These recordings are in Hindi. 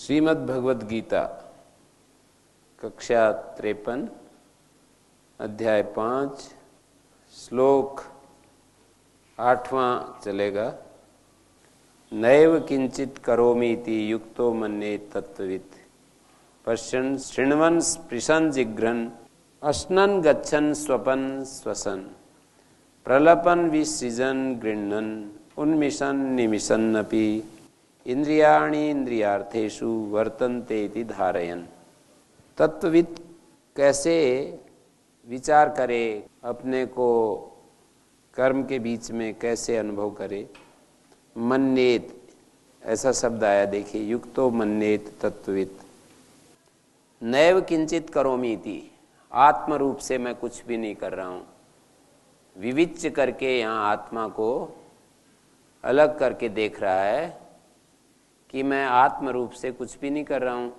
श्रीमद् भगवद गीता कक्षा 53 अध्याय 5 श्लोक 8वां चलेगा। नैव किंचित करोमीति युक्तो मन्येत तत्त्ववित् पश्यन् शृण्वन् स्पृशन् जिघ्रन् अश्नन् गच्छन् स्वपन् श्वसन् प्रलपन् विसृजन् गृह्णन् उन्मिषन् निमिषन्नपि इंद्रियाणि इंद्रियार्थेषु वर्तन्ते इति धारयन्। तत्वविद कैसे विचार करे, अपने को कर्म के बीच में कैसे अनुभव करे। मन्येत ऐसा शब्द आया, देखिए, युक्तो मन्येत तत्वविद। नैव किंचित करोमि इति, आत्म रूप से मैं कुछ भी नहीं कर रहा हूँ। विविच्य करके यहाँ आत्मा को अलग करके देख रहा है कि मैं आत्म रूप से कुछ भी नहीं कर रहा हूँ।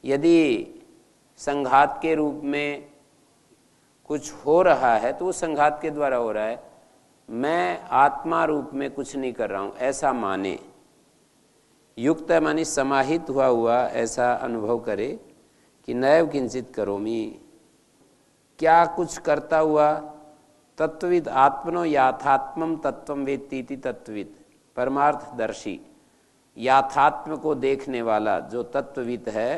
यदि संघात के रूप में कुछ हो रहा है तो वो संघात के द्वारा हो रहा है, मैं आत्मा रूप में कुछ नहीं कर रहा हूँ ऐसा माने। युक्त मानी समाहित हुआ ऐसा अनुभव करे कि नैव किंचित करोमि, क्या कुछ करता हुआ। तत्वविद आत्मनो याथात्मम तत्वम वेत्ति इति तत्वविद, परमार्थदर्शी, याथात्म को देखने वाला जो तत्वविद है,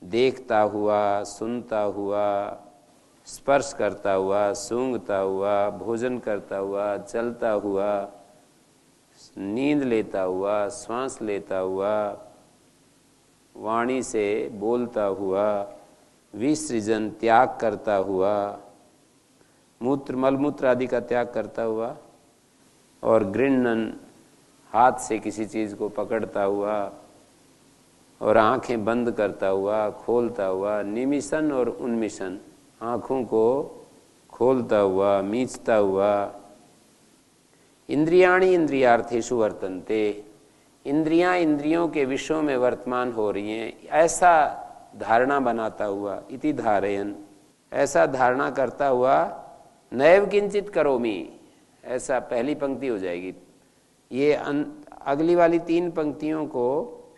देखता हुआ, सुनता हुआ, स्पर्श करता हुआ, सूंघता हुआ, भोजन करता हुआ, चलता हुआ, नींद लेता हुआ, श्वास लेता हुआ, वाणी से बोलता हुआ, विसृजन त्याग करता हुआ, मूत्र मलमूत्र आदि का त्याग करता हुआ, और गृह्णन हाथ से किसी चीज़ को पकड़ता हुआ, और आंखें बंद करता हुआ, खोलता हुआ, निमिषन और उन्मिषन, आँखों को खोलता हुआ, मींचता हुआ। इंद्रियाणि इंद्रियार्थेषु वर्तन्ते, इंद्रियां इंद्रियों के विषयों में वर्तमान हो रही हैं, ऐसा धारणा बनाता हुआ। इति धारयन्, ऐसा धारणा करता हुआ। नैव किंचित करोमि, ऐसा पहली पंक्ति हो जाएगी। ये अगली वाली 3 पंक्तियों को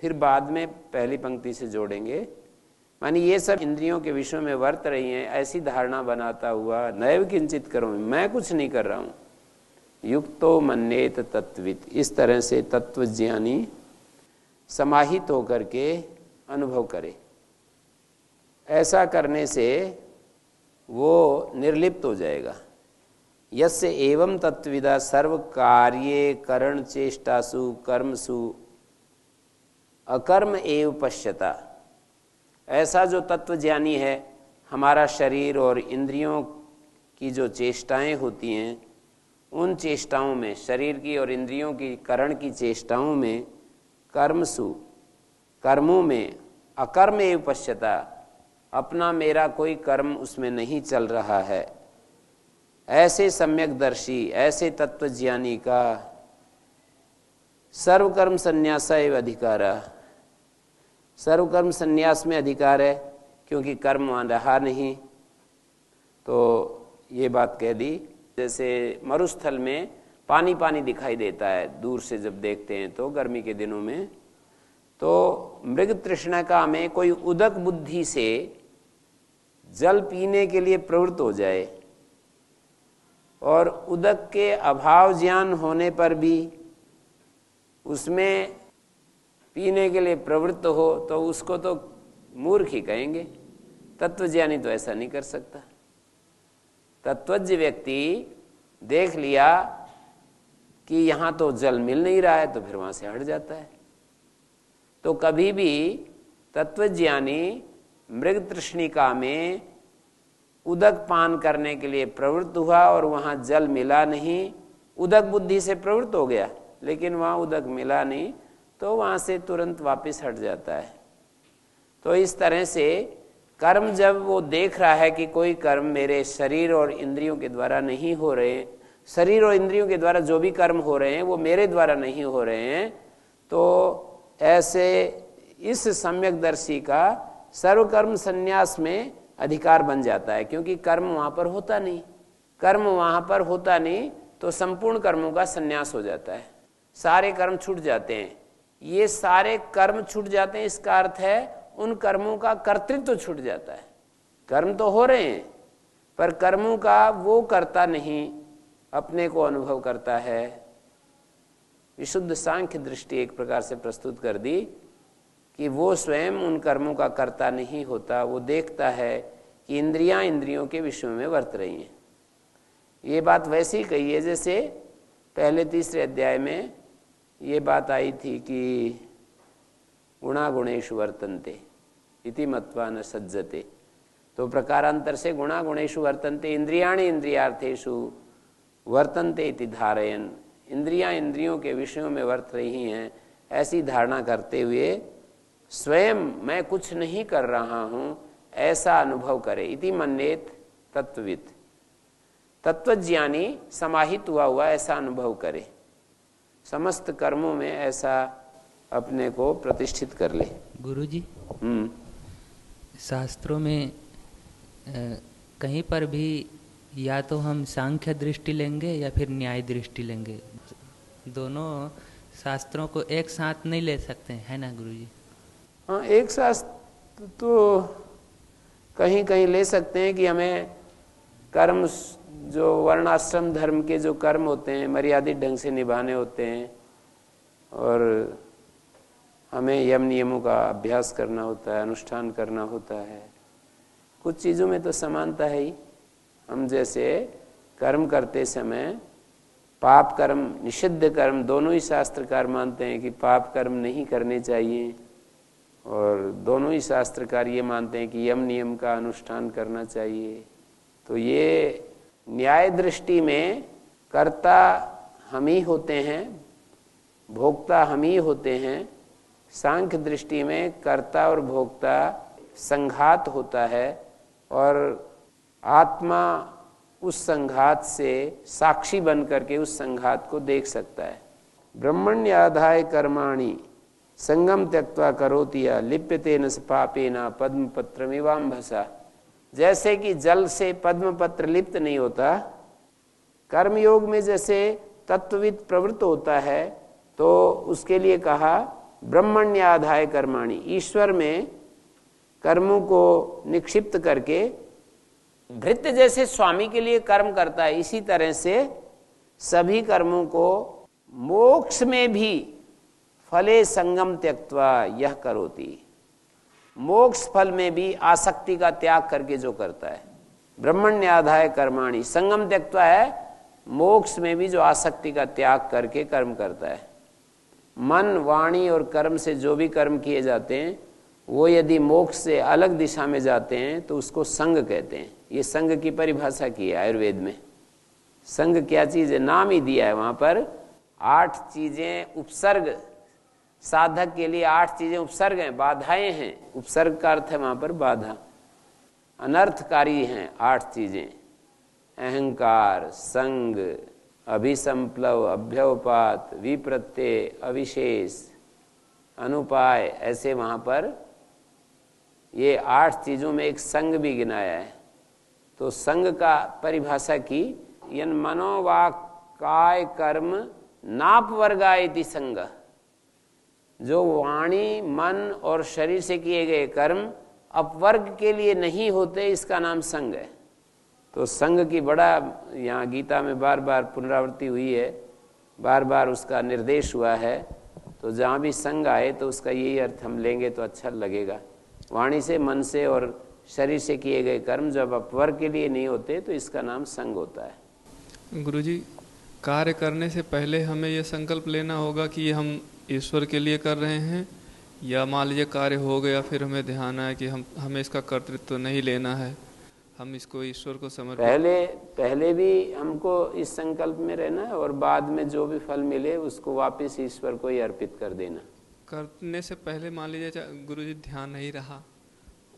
फिर बाद में पहली पंक्ति से जोड़ेंगे। मानी ये सब इंद्रियों के विषयों में वर्त रही हैं, ऐसी धारणा बनाता हुआ। नैव किंचित करोमि, मैं कुछ नहीं कर रहा हूँ। युक्तो मन्येत तत्वित्, इस तरह से तत्वज्ञानी समाहित होकर के अनुभव करे। ऐसा करने से वो निर्लिप्त हो जाएगा। यस्य एवं तत्विदा सर्व कार्ये करण चेष्टासु कर्मसु अकर्म एव पश्यता, ऐसा जो तत्वज्ञानी है, हमारा शरीर और इंद्रियों की जो चेष्टाएं होती हैं, उन चेष्टाओं में, शरीर की और इंद्रियों की करण की चेष्टाओं में, कर्मसु कर्मों में, अकर्म एव पश्यता, अपना मेरा कोई कर्म उसमें नहीं चल रहा है। ऐसे सम्यकदर्शी, ऐसे तत्वज्ञानी का सर्वकर्म संन्यास एवं अधिकार, सर्वकर्म संन्यास में अधिकार है, क्योंकि कर्म वहाँ रहा नहीं। तो ये बात कह दी। जैसे मरुस्थल में पानी पानी दिखाई देता है दूर से जब देखते हैं तो, गर्मी के दिनों में, तो मृग तृष्णा का हमें कोई उदक बुद्धि से जल पीने के लिए प्रवृत्त हो जाए, और उदक के अभाव ज्ञान होने पर भी उसमें पीने के लिए प्रवृत्त हो, तो उसको तो मूर्ख ही कहेंगे। तत्वज्ञानी तो ऐसा नहीं कर सकता। तत्वज्ञ व्यक्ति देख लिया कि यहाँ तो जल मिल नहीं रहा है, तो फिर वहाँ से हट जाता है। तो कभी भी तत्वज्ञानी मृग तृष्णिका में उदक पान करने के लिए प्रवृत्त हुआ और वहाँ जल मिला नहीं, उदक बुद्धि से प्रवृत्त हो गया, लेकिन वहाँ उदक मिला नहीं, तो वहाँ से तुरंत वापस हट जाता है। तो इस तरह से कर्म जब वो देख रहा है कि कोई कर्म मेरे शरीर और इंद्रियों के द्वारा नहीं हो रहे, शरीर और इंद्रियों के द्वारा जो भी कर्म हो रहे हैं वो मेरे द्वारा नहीं हो रहे हैं, तो ऐसे इस सम्यकदर्शी का सर्वकर्म संन्यास में अधिकार बन जाता है, क्योंकि कर्म वहाँ पर होता नहीं। कर्म वहाँ पर होता नहीं तो संपूर्ण कर्मों का संन्यास हो जाता है, सारे कर्म छूट जाते हैं। ये सारे कर्म छूट जाते हैं। इसका अर्थ है उन कर्मों का कर्तृत्व तो छूट जाता है। कर्म तो हो रहे हैं पर कर्मों का वो कर्ता नहीं, अपने को अनुभव करता है। विशुद्ध सांख्य दृष्टि एक प्रकार से प्रस्तुत कर दी कि वो स्वयं उन कर्मों का कर्ता नहीं होता, वो देखता है कि इंद्रियां इंद्रियों के विषयों में वर्त रही हैं। ये बात वैसे ही कही है जैसे पहले तीसरे अध्याय में ये बात आई थी कि गुणा गुणेषु वर्तन्ते इति मत्वा न सज्जते। तो प्रकारांतर से गुणा गुणेषु वर्तन्ते इंद्रियाणि इंद्रियार्थेषु वर्तन्ते इति धारयन्, इंद्रियां इंद्रियों के विषयों में वर्त रही हैं ऐसी धारणा करते हुए स्वयं मैं कुछ नहीं कर रहा हूं ऐसा अनुभव करे। इति मन्येत तत्वविद, तत्वज्ञानी समाहित हुआ ऐसा अनुभव करे, समस्त कर्मों में ऐसा अपने को प्रतिष्ठित कर ले। गुरुजी, शास्त्रों में कहीं पर भी या तो हम सांख्य दृष्टि लेंगे या फिर न्याय दृष्टि लेंगे, दोनों शास्त्रों को एक साथ नहीं ले सकते, है ना गुरुजी? हाँ, एक शास्त्र तो कहीं कहीं ले सकते हैं कि हमें कर्म जो वर्णाश्रम धर्म के जो कर्म होते हैं मर्यादित ढंग से निभाने होते हैं और हमें यम नियमों का अभ्यास करना होता है, अनुष्ठान करना होता है। कुछ चीज़ों में तो समानता है ही। हम जैसे कर्म करते समय पाप कर्म निषिद्ध कर्म दोनों ही शास्त्रकार मानते हैं कि पाप कर्म नहीं करने चाहिए, और दोनों ही शास्त्रकार ये मानते हैं कि यम नियम का अनुष्ठान करना चाहिए। तो ये न्याय दृष्टि में कर्ता हम ही होते हैं, भोक्ता हम ही होते हैं। सांख्य दृष्टि में कर्ता और भोक्ता संघात होता है और आत्मा उस संघात से साक्षी बन करके उस संघात को देख सकता है। ब्रह्मण्याधाय कर्माणि संगम त्यक्त्वा करोति लिप्यतेन पापेन पद्म पत्रमिवाम्भसा। जैसे कि जल से पद्म पत्र लिप्त नहीं होता, कर्मयोग में जैसे तत्वविद प्रवृत्त होता है, तो उसके लिए कहा ब्रह्मण्याधाय कर्माणि, ईश्वर में कर्मों को निक्षिप्त करके भृत्य जैसे स्वामी के लिए कर्म करता है, इसी तरह से सभी कर्मों को मोक्ष में भी फले संगम त्यक्त्वा यह करोति, मोक्ष फल में भी आसक्ति का त्याग करके जो करता है। ब्रह्मण्याधाय कर्माणि, संगम त्यक्त्वा है मोक्ष में भी जो आसक्ति का त्याग करके कर्म करता है। मन वाणी और कर्म से जो भी कर्म किए जाते हैं वो यदि मोक्ष से अलग दिशा में जाते हैं तो उसको संग कहते हैं। ये संग की परिभाषा की है आयुर्वेद में। संग क्या चीज है, नाम ही दिया है वहां पर। 8 चीजें उपसर्ग, साधक के लिए 8 चीजें उपसर्ग हैं, बाधाएं हैं। उपसर्ग का अर्थ है वहां पर बाधा, अनर्थकारी हैं 8 चीजें। अहंकार, संग, अभिसंप्लव, अभ्यवपात, विप्रत्यय, अविशेष, अनुपाय, ऐसे वहां पर ये 8 चीजों में एक संग भी गिनाया है। तो संग का परिभाषा की, यन मनोवाक काय कर्म नाप वर्गायति संग, जो वाणी मन और शरीर से किए गए कर्म अपवर्ग के लिए नहीं होते, इसका नाम संग है। तो संग की बड़ा यहाँ गीता में बार बार पुनरावृत्ति हुई है, बार बार उसका निर्देश हुआ है। तो जहाँ भी संग आए तो उसका यही अर्थ हम लेंगे तो अच्छा लगेगा। वाणी से, मन से और शरीर से किए गए कर्म जब अपवर्ग के लिए नहीं होते तो इसका नाम संग होता है। गुरुजी, कार्य करने से पहले हमें यह संकल्प लेना होगा कि हम ईश्वर के लिए कर रहे हैं, या मान लीजिए कार्य हो गया फिर हमें ध्यान आया कि हमें इसका कर्तृत्व नहीं लेना है, हम इसको ईश्वर को समर्पित। पहले भी हमको इस संकल्प में रहना है और बाद में जो भी फल मिले उसको वापस ईश्वर को ही अर्पित कर देना। करने से पहले मान लीजिए गुरुजी ध्यान नहीं रहा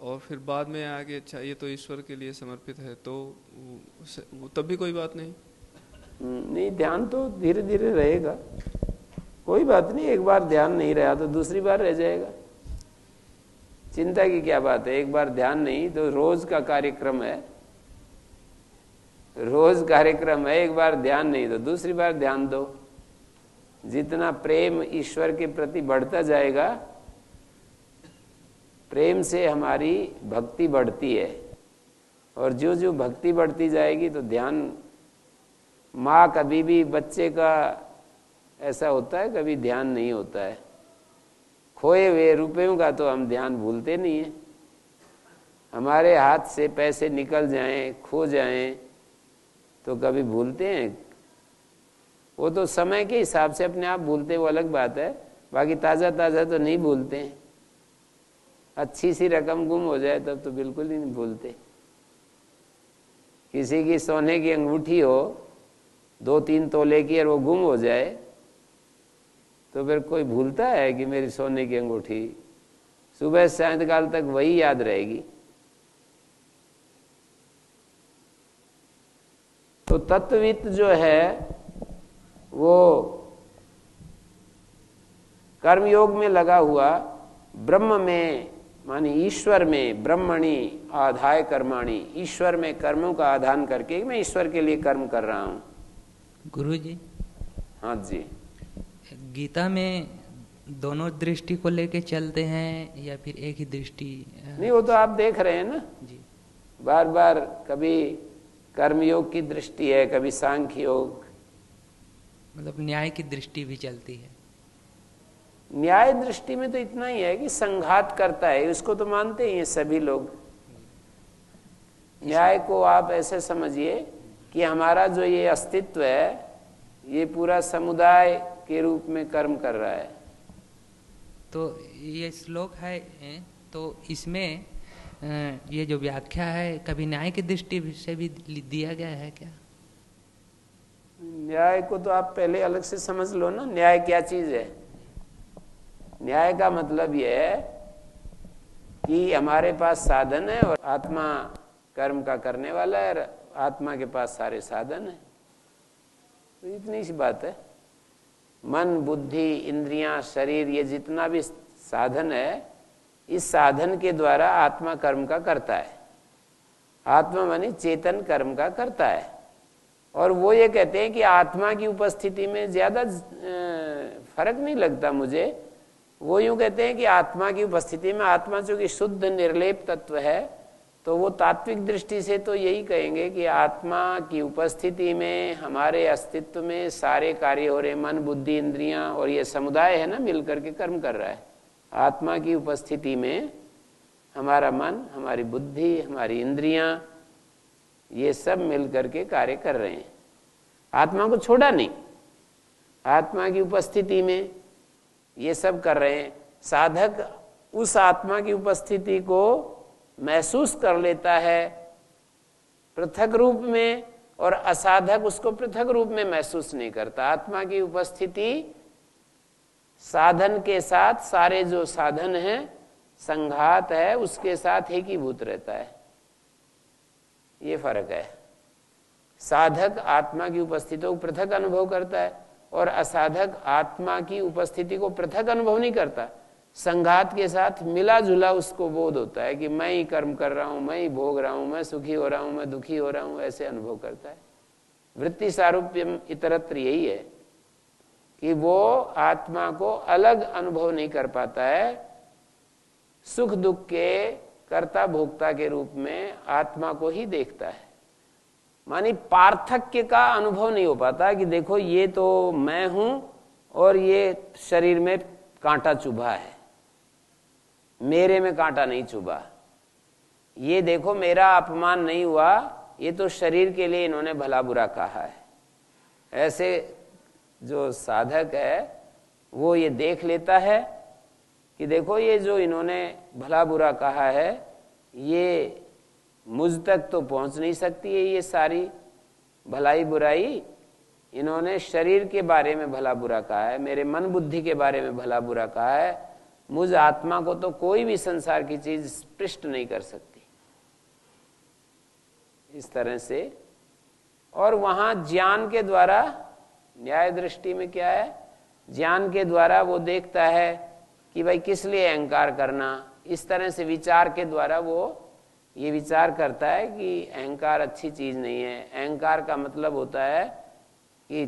और फिर बाद में आगे अच्छा ये तो ईश्वर के लिए समर्पित है, तो तब भी कोई बात नहीं? नहीं, ध्यान तो धीरे धीरे रहेगा, कोई बात नहीं। एक बार ध्यान नहीं रहा तो दूसरी बार रह जाएगा, चिंता की क्या बात है। एक बार ध्यान नहीं तो रोज का कार्यक्रम है, रोज कार्यक्रम है। एक बार ध्यान नहीं तो दूसरी बार ध्यान दो। जितना प्रेम ईश्वर के प्रति बढ़ता जाएगा, प्रेम से हमारी भक्ति बढ़ती है, और जो जो भक्ति बढ़ती जाएगी तो ध्यान। माँ कभी भी बच्चे का ऐसा होता है, कभी ध्यान नहीं होता है। खोए हुए रुपयों का तो हम ध्यान भूलते नहीं है। हमारे हाथ से पैसे निकल जाएं, खो जाएं तो कभी भूलते हैं? वो तो समय के हिसाब से अपने आप भूलते, वो अलग बात है। बाकी ताज़ा ताज़ा तो नहीं भूलते हैं। अच्छी सी रकम गुम हो जाए तब तो बिल्कुल ही नहीं भूलते। किसी की सोने की अंगूठी हो 2-3 तोले की और वो गुम हो जाए तो फिर कोई भूलता है कि मेरी सोने की अंगूठी? सुबह से सायंकाल तक वही याद रहेगी। तो तत्वविद जो है वो कर्मयोग में लगा हुआ, ब्रह्म में माने ईश्वर में, ब्रह्मणि आधाय कर्माणि, ईश्वर में कर्मों का आधान करके मैं ईश्वर के लिए कर्म कर रहा हूं। गुरु जी, हाँ जी, गीता में दोनों दृष्टि को लेके चलते हैं या फिर एक ही दृष्टि? नहीं, वो तो आप देख रहे हैं ना जी। बार बार, कभी कर्मयोग की दृष्टि है, कभी सांख्य योग, मतलब न्याय की दृष्टि भी चलती है। न्याय दृष्टि में तो इतना ही है कि संघात करता है, उसको तो मानते ही हैं सभी लोग। न्याय को आप ऐसे समझिए कि हमारा जो ये अस्तित्व है ये पूरा समुदाय के रूप में कर्म कर रहा है। तो ये श्लोक है, तो इसमें ये जो व्याख्या है कभी न्याय की दृष्टि से भी दिया गया है क्या? न्याय को तो आप पहले अलग से समझ लो ना, न्याय क्या चीज है। न्याय का मतलब यह है कि हमारे पास साधन है और आत्मा कर्म का करने वाला है, और आत्मा के पास सारे साधन है। तो इतनी सी बात है। मन, बुद्धि, इंद्रियां, शरीर, ये जितना भी साधन है, इस साधन के द्वारा आत्मा कर्म का करता है। आत्मा मानी चेतन कर्म का करता है। और वो ये कहते हैं कि आत्मा की उपस्थिति में ज्यादा फर्क नहीं लगता मुझे। वो यूं कहते हैं कि आत्मा की उपस्थिति में, आत्मा चूंकि शुद्ध निर्लेप तत्व है, तो वो तात्विक दृष्टि से तो यही कहेंगे कि आत्मा की उपस्थिति में हमारे अस्तित्व में सारे कार्य हो रहे, मन, बुद्धि, इंद्रियां और ये समुदाय है ना, मिलकर के कर्म कर रहा है। आत्मा की उपस्थिति में हमारा मन, हमारी बुद्धि, हमारी इंद्रियां, ये सब मिलकर के कार्य कर रहे हैं। आत्मा को छोड़ा नहीं, आत्मा की उपस्थिति में ये सब कर रहे हैं। साधक उस आत्मा की उपस्थिति को महसूस कर लेता है पृथक रूप में, और असाधक उसको पृथक रूप में महसूस नहीं करता। आत्मा की उपस्थिति साधन के साथ, सारे जो साधन हैं, संघात है, उसके साथ एकीभूत रहता है। ये फर्क है। साधक आत्मा की उपस्थिति को पृथक अनुभव करता है, और असाधक आत्मा की उपस्थिति को पृथक अनुभव नहीं करता। संघात के साथ मिला जुला उसको बोध होता है कि मैं ही कर्म कर रहा हूं, मैं ही भोग रहा हूं, मैं सुखी हो रहा हूं, मैं दुखी हो रहा हूं, ऐसे अनुभव करता है। वृत्ति सारूप्यम इतरत्र यही है कि वो आत्मा को अलग अनुभव नहीं कर पाता है। सुख दुख के कर्ता भोक्ता के रूप में आत्मा को ही देखता है। मानी पार्थक्य का अनुभव नहीं हो पाता कि देखो ये तो मैं हूं और ये शरीर में कांटा चुभा है, मेरे में कांटा नहीं चुभा। ये देखो मेरा अपमान नहीं हुआ, ये तो शरीर के लिए इन्होंने भला बुरा कहा है। ऐसे जो साधक है वो ये देख लेता है कि देखो ये जो इन्होंने भला बुरा कहा है, ये मुझ तक तो पहुंच नहीं सकती है। ये सारी भलाई बुराई इन्होंने शरीर के बारे में भला बुरा कहा है, मेरे मन बुद्धि के बारे में भला बुरा कहा है। मुझ आत्मा को तो कोई भी संसार की चीज स्पृष्ट नहीं कर सकती, इस तरह से। और वहां ज्ञान के द्वारा, न्याय दृष्टि में क्या है, ज्ञान के द्वारा वो देखता है कि भाई किस लिए अहंकार करना। इस तरह से विचार के द्वारा वो ये विचार करता है कि अहंकार अच्छी चीज नहीं है। अहंकार का मतलब होता है कि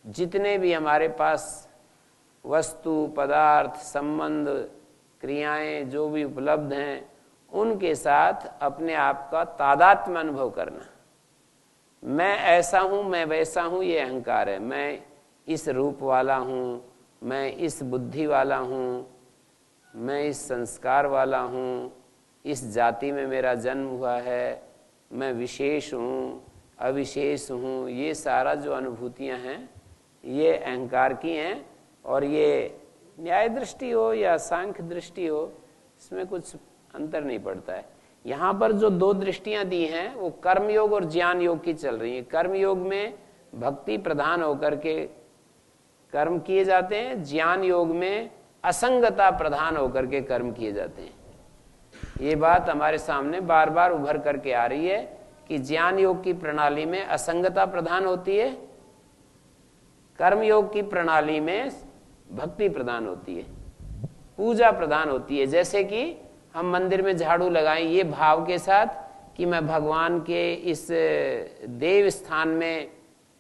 जितने भी हमारे पास वस्तु, पदार्थ, संबंध, क्रियाएं जो भी उपलब्ध हैं, उनके साथ अपने आप का तादात्म्य अनुभव करना। मैं ऐसा हूं, मैं वैसा हूं, ये अहंकार है। मैं इस रूप वाला हूं, मैं इस बुद्धि वाला हूं, मैं इस संस्कार वाला हूं, इस जाति में मेरा जन्म हुआ है, मैं विशेष हूं, अविशेष हूं। ये सारा जो अनुभूतियां हैं ये अहंकार की हैं। और ये न्याय दृष्टि हो या सांख्य दृष्टि हो, इसमें कुछ अंतर नहीं पड़ता है। यहाँ पर जो दो दृष्टियां दी हैं वो कर्मयोग और ज्ञान योग की चल रही है। कर्मयोग में भक्ति प्रधान होकर के कर्म किए जाते हैं, ज्ञान योग में असंगता प्रधान होकर के कर्म किए जाते हैं। ये बात हमारे सामने बार बार उभर करके आ रही है कि ज्ञान योग की प्रणाली में असंगता प्रधान होती है, कर्म योग की प्रणाली में भक्ति प्रधान होती है, पूजा प्रधान होती है। जैसे कि हम मंदिर में झाड़ू लगाएं ये भाव के साथ कि मैं भगवान के इस देव स्थान में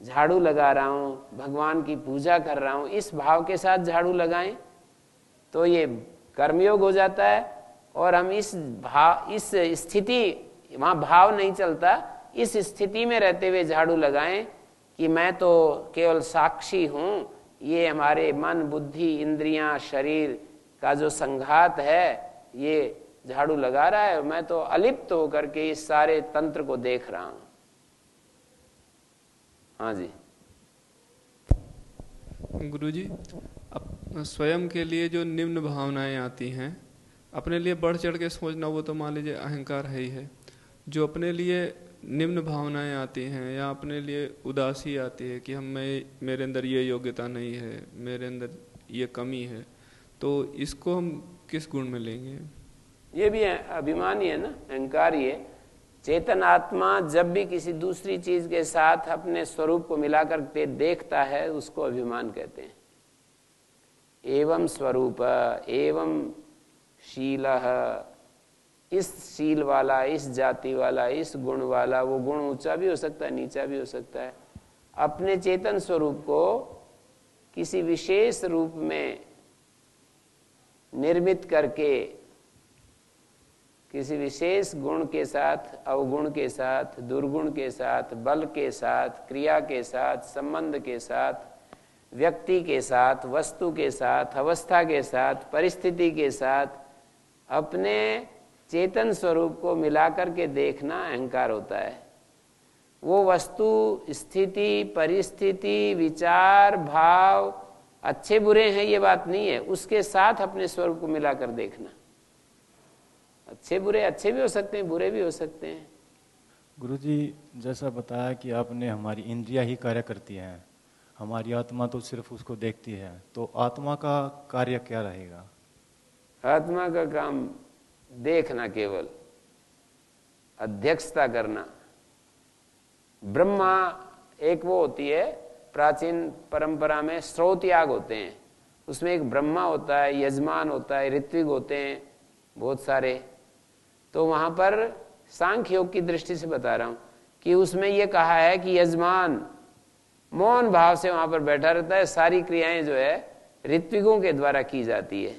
झाड़ू लगा रहा हूं, भगवान की पूजा कर रहा हूं, इस भाव के साथ झाड़ू लगाएं तो ये कर्मयोग हो जाता है। और हम इस स्थिति, वहां भाव नहीं चलता, इस स्थिति में रहते हुए झाड़ू लगाएं कि मैं तो केवल साक्षी हूं, ये हमारे मन, बुद्धि, इंद्रियां, शरीर का जो संघात है ये झाड़ू लगा रहा है, मैं तो अलिप्त होकर के इस सारे तंत्र को देख रहा हूं। हाँ जी गुरुजी, अब स्वयं के लिए जो निम्न भावनाएं आती हैं, अपने लिए बढ़ चढ़ के सोचना, वो तो मान लीजिए अहंकार है ही है। जो अपने लिए निम्न भावनाएं आती हैं या अपने लिए उदासी आती है कि मेरे अंदर ये योग्यता नहीं है, मेरे अंदर ये कमी है, तो इसको हम किस गुण में लेंगे? ये भी अभिमान ही है ना, अहंकार ही है। चेतन आत्मा जब भी किसी दूसरी चीज के साथ अपने स्वरूप को मिलाकर देखता है उसको अभिमान कहते हैं। एवं स्वरूप एवं शीलः, इस शील वाला, इस जाति वाला, इस गुण वाला, वो गुण ऊंचा भी हो सकता है, नीचा भी हो सकता है। अपने चेतन स्वरूप को किसी विशेष रूप में निर्मित करके किसी विशेष गुण के साथ, अवगुण के साथ, दुर्गुण के साथ, बल के साथ, क्रिया के साथ, संबंध के साथ, व्यक्ति के साथ, वस्तु के साथ, अवस्था के साथ, परिस्थिति के साथ अपने चेतन स्वरूप को मिलाकर के देखना अहंकार होता है। वो वस्तु, स्थिति, परिस्थिति, विचार, भाव अच्छे बुरे हैं ये बात नहीं है, उसके साथ अपने स्वरूप को मिलाकर देखना। अच्छे बुरे अच्छे भी हो सकते हैं, बुरे भी हो सकते हैं। गुरुजी, जैसा बताया कि आपने हमारी इंद्रियां ही कार्य करती हैं, हमारी आत्मा तो सिर्फ उसको देखती है, तो आत्मा का कार्य क्या रहेगा? आत्मा का काम देखना, केवल अध्यक्षता करना। ब्रह्मा एक वो होती है, प्राचीन परंपरा में स्रोत याग होते हैं, उसमें एक ब्रह्मा होता है, यजमान होता है, ऋत्विक होते हैं बहुत सारे। तो वहां पर सांख्य योग की दृष्टि से बता रहा हूं कि उसमें यह कहा है कि यजमान मौन भाव से वहां पर बैठा रहता है, सारी क्रियाएं जो है ऋत्विकों के द्वारा की जाती है।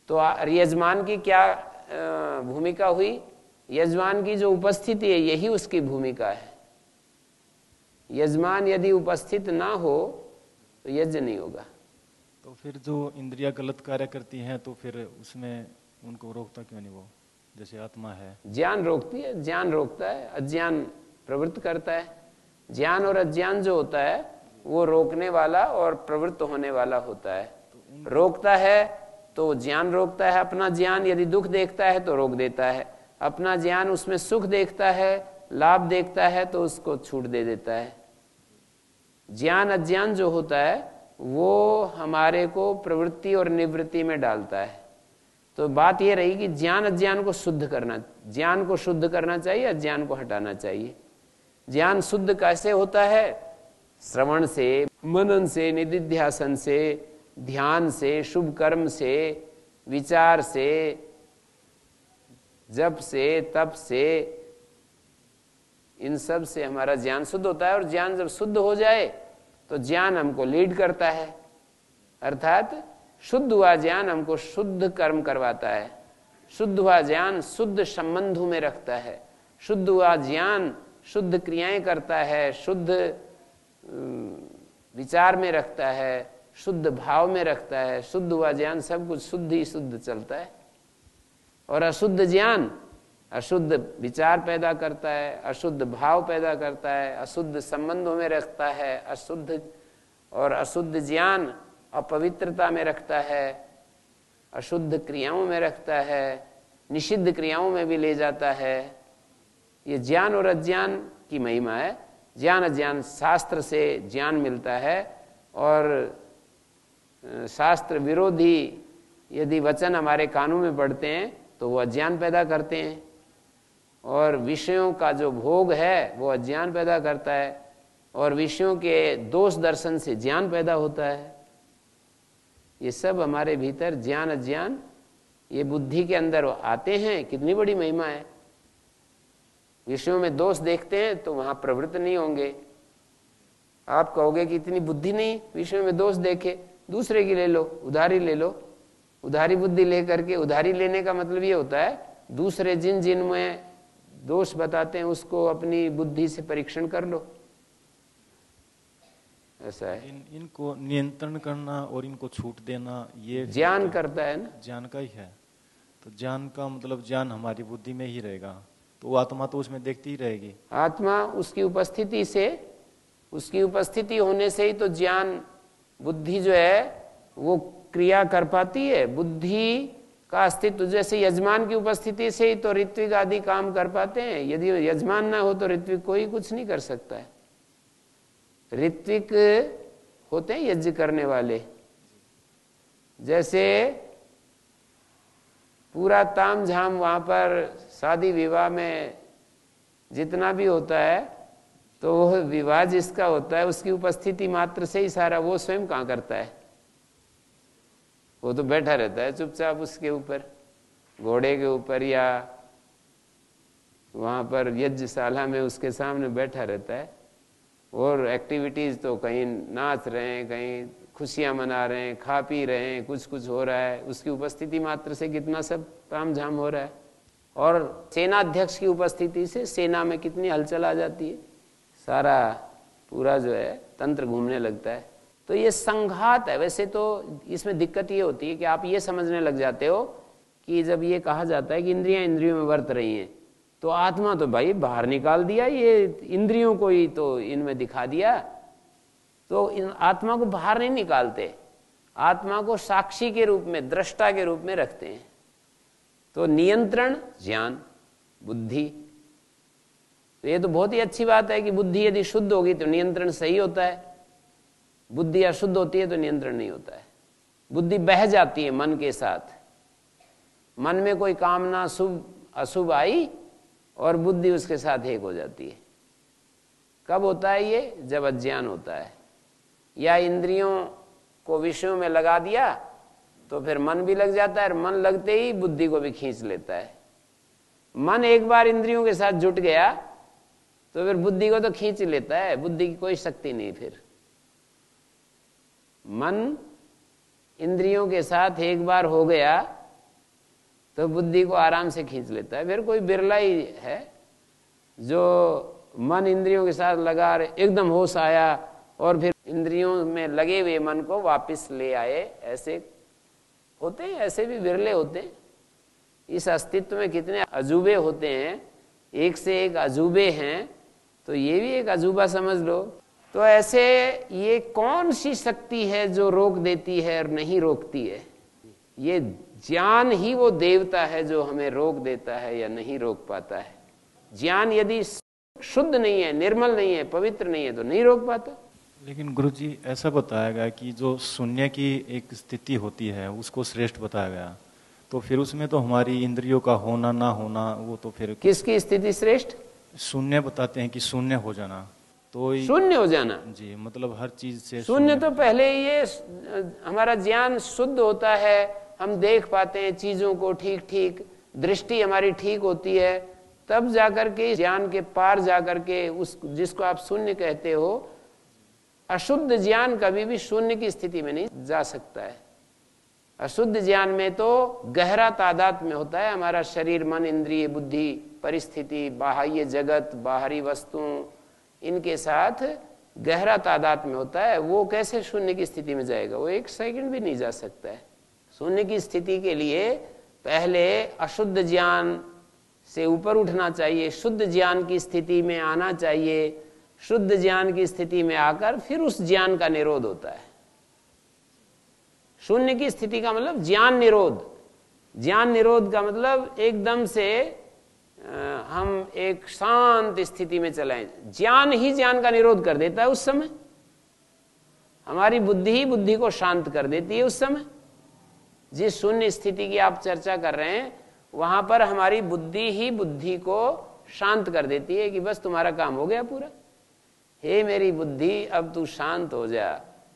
तो यजमान की क्या भूमिका हुई? यजमान की जो उपस्थिति है यही उसकी भूमिका है। यजमान यदि उपस्थित ना हो तो यज्ञ नहीं होगा। तो फिर जो इंद्रियां गलत कार्य करती हैं तो फिर उसमें उनको रोकता क्यों नहीं वो, जैसे आत्मा है? ज्ञान रोकती है, ज्ञान रोकता है, अज्ञान प्रवृत्त करता है। ज्ञान और अज्ञान जो होता है वो रोकने वाला और प्रवृत्त होने वाला होता है। रोकता है तो ज्ञान रोकता है, अपना ज्ञान यदि दुख देखता है तो रोक देता है, अपना ज्ञान उसमें सुख देखता है, लाभ देखता है तो उसको छूट दे देता है। ज्ञान अज्ञान जो होता है वो हमारे को प्रवृत्ति और निवृत्ति में डालता है। तो बात यह रही कि ज्ञान अज्ञान को शुद्ध करना, ज्ञान को शुद्ध करना चाहिए, अज्ञान को हटाना चाहिए। ज्ञान शुद्ध कैसे होता है? श्रवण से, मनन से, निधिध्यासन से, ध्यान से, शुभ कर्म से, विचार से, जप से, तप से, इन सब से हमारा ज्ञान शुद्ध होता है। और ज्ञान जब शुद्ध हो जाए तो ज्ञान हमको लीड करता है, अर्थात शुद्ध हुआ ज्ञान हमको शुद्ध कर्म करवाता है, शुद्ध हुआ ज्ञान शुद्ध संबंधों में रखता है, शुद्ध हुआ ज्ञान शुद्ध क्रियाएं करता है, शुद्ध विचार में रखता है, शुद्ध भाव में रखता है। शुद्ध हुआ ज्ञान सब कुछ शुद्ध ही शुद्ध चलता है। और अशुद्ध ज्ञान अशुद्ध विचार पैदा करता है, अशुद्ध भाव पैदा करता है, अशुद्ध संबंधों में रखता है, अशुद्ध ज्ञान अपवित्रता में रखता है, अशुद्ध क्रियाओं में रखता है, निषिद्ध क्रियाओं में भी ले जाता है। ये ज्ञान और अज्ञान की महिमा है। ज्ञान अज्ञान शास्त्र से ज्ञान मिलता है, और शास्त्र विरोधी यदि वचन हमारे कानों में पड़ते हैं तो वो अज्ञान पैदा करते हैं, और विषयों का जो भोग है वो अज्ञान पैदा करता है, और विषयों के दोष दर्शन से ज्ञान पैदा होता है। ये सब हमारे भीतर ज्ञान अज्ञान ये बुद्धि के अंदर आते हैं। कितनी बड़ी महिमा है। विषयों में दोष देखते हैं तो वहां प्रवृत्त नहीं होंगे। आप कहोगे कि इतनी बुद्धि नहीं, विषयों में दोष देखे, दूसरे की ले लो, उधारी ले लो। उधारी बुद्धि लेकर के, उधारी लेने का मतलब ये होता है दूसरे जिन में दोष बताते हैं उसको अपनी बुद्धि से परीक्षण कर लो, ऐसा है। इनको नियंत्रण करना और इनको छूट देना ये ज्ञान करता है ना, ज्ञान का ही है। तो ज्ञान का मतलब ज्ञान हमारी बुद्धि में ही रहेगा, तो आत्मा तो उसमें देखती ही रहेगी। आत्मा उसकी उपस्थिति से, उसकी उपस्थिति होने से ही तो ज्ञान बुद्धि जो है वो क्रिया कर पाती है। बुद्धि का अस्तित्व, जैसे यजमान की उपस्थिति से ही तो ऋत्विक आदि काम कर पाते हैं। यदि यजमान ना हो तो ऋत्विक कोई कुछ नहीं कर सकता है। ऋत्विक होते हैं यज्ञ करने वाले। जैसे पूरा ताम झाम वहां पर शादी विवाह में जितना भी होता है, तो वह विवाह जिसका होता है उसकी उपस्थिति मात्र से ही सारा, वो स्वयं कहाँ करता है, वो तो बैठा रहता है चुपचाप उसके ऊपर, घोड़े के ऊपर या वहां पर यज्ञशाला में उसके सामने बैठा रहता है। और एक्टिविटीज तो कहीं नाच रहे हैं, कहीं खुशियां मना रहे हैं, खा पी रहे हैं, कुछ कुछ हो रहा है। उसकी उपस्थिति मात्र से कितना सब तामझाम हो रहा है। और सेनाध्यक्ष की उपस्थिति से सेना में कितनी हलचल आ जाती है, सारा पूरा जो है तंत्र घूमने लगता है। तो ये संघात है। वैसे तो इसमें दिक्कत ये होती है कि आप ये समझने लग जाते हो कि जब ये कहा जाता है कि इंद्रियां इंद्रियों में वर्त रही हैं, तो आत्मा तो भाई बाहर निकाल दिया, ये इंद्रियों को ही तो इनमें दिखा दिया। तो इन आत्मा को बाहर नहीं निकालते, आत्मा को साक्षी के रूप में, दृष्टा के रूप में रखते हैं। तो नियंत्रण ज्ञान बुद्धि, तो ये तो बहुत ही अच्छी बात है कि बुद्धि यदि शुद्ध होगी तो नियंत्रण सही होता है। बुद्धि अशुद्ध होती है तो नियंत्रण नहीं होता है। बुद्धि बह जाती है मन के साथ। मन में कोई कामना शुभ अशुभ आई और बुद्धि उसके साथ एक हो जाती है। कब होता है ये? जब अज्ञान होता है, या इंद्रियों को विषयों में लगा दिया तो फिर मन भी लग जाता है, और मन लगते ही बुद्धि को भी खींच लेता है। मन एक बार इंद्रियों के साथ जुट गया तो फिर बुद्धि को तो खींच लेता है, बुद्धि की कोई शक्ति नहीं। फिर मन इंद्रियों के साथ एक बार हो गया तो बुद्धि को आराम से खींच लेता है। फिर कोई बिरला ही है जो मन इंद्रियों के साथ लगा रहे, एकदम होश आया और फिर इंद्रियों में लगे हुए मन को वापस ले आए। ऐसे होते हैं, ऐसे भी बिरले होते हैं। इस अस्तित्व में कितने अजूबे होते हैं, एक से एक अजूबे हैं, तो ये भी एक अजूबा समझ लो। तो ऐसे ये कौन सी शक्ति है जो रोक देती है और नहीं रोकती है? ये ज्ञान ही वो देवता है जो हमें रोक देता है या नहीं रोक पाता है। ज्ञान यदि शुद्ध नहीं है, निर्मल नहीं है, पवित्र नहीं है तो नहीं रोक पाता। लेकिन गुरुजी ऐसा बताया गया कि जो शून्य की एक स्थिति होती है उसको श्रेष्ठ बताया गया, तो फिर उसमें तो हमारी इंद्रियों का होना ना होना, वो तो फिर किसकी स्थिति श्रेष्ठ? शून्य बताते हैं कि शून्य हो जाना, तो शून्य हो जाना जी, मतलब हर चीज से शून्य। तो पहले ये हमारा ज्ञान शुद्ध होता है, हम देख पाते हैं चीजों को ठीक ठीक, दृष्टि हमारी ठीक होती है, तब जाकर के ज्ञान के पार जाकर के उस जिसको आप शून्य कहते हो अशुद्ध ज्ञान कभी भी शून्य की स्थिति में नहीं जा सकता है। अशुद्ध ज्ञान में तो गहरा तादाद में होता है हमारा शरीर, मन, इंद्रिय, बुद्धि, परिस्थिति, बाह्य जगत, बाहरी वस्तुओं, इनके साथ गहरा तादाद में होता है। वो कैसे शून्य की स्थिति में जाएगा? वो एक सेकंड भी नहीं जा सकता है। शून्य की स्थिति के लिए पहले अशुद्ध ज्ञान से ऊपर उठना चाहिए, शुद्ध ज्ञान की स्थिति में आना चाहिए। शुद्ध ज्ञान की स्थिति में आकर फिर उस ज्ञान का निरोध होता है। शून्य की स्थिति का मतलब ज्ञान निरोध। ज्ञान निरोध का मतलब एकदम से हम एक शांत स्थिति में चले। ज्ञान ही ज्ञान का निरोध कर देता है उस समय। हमारी बुद्धि ही बुद्धि को शांत कर देती है उस समय। जिस शून्य स्थिति की आप चर्चा कर रहे हैं वहां पर हमारी बुद्धि ही बुद्धि को शांत कर देती है कि बस तुम्हारा काम हो गया पूरा। हे मेरी बुद्धि, अब तू शांत हो जा,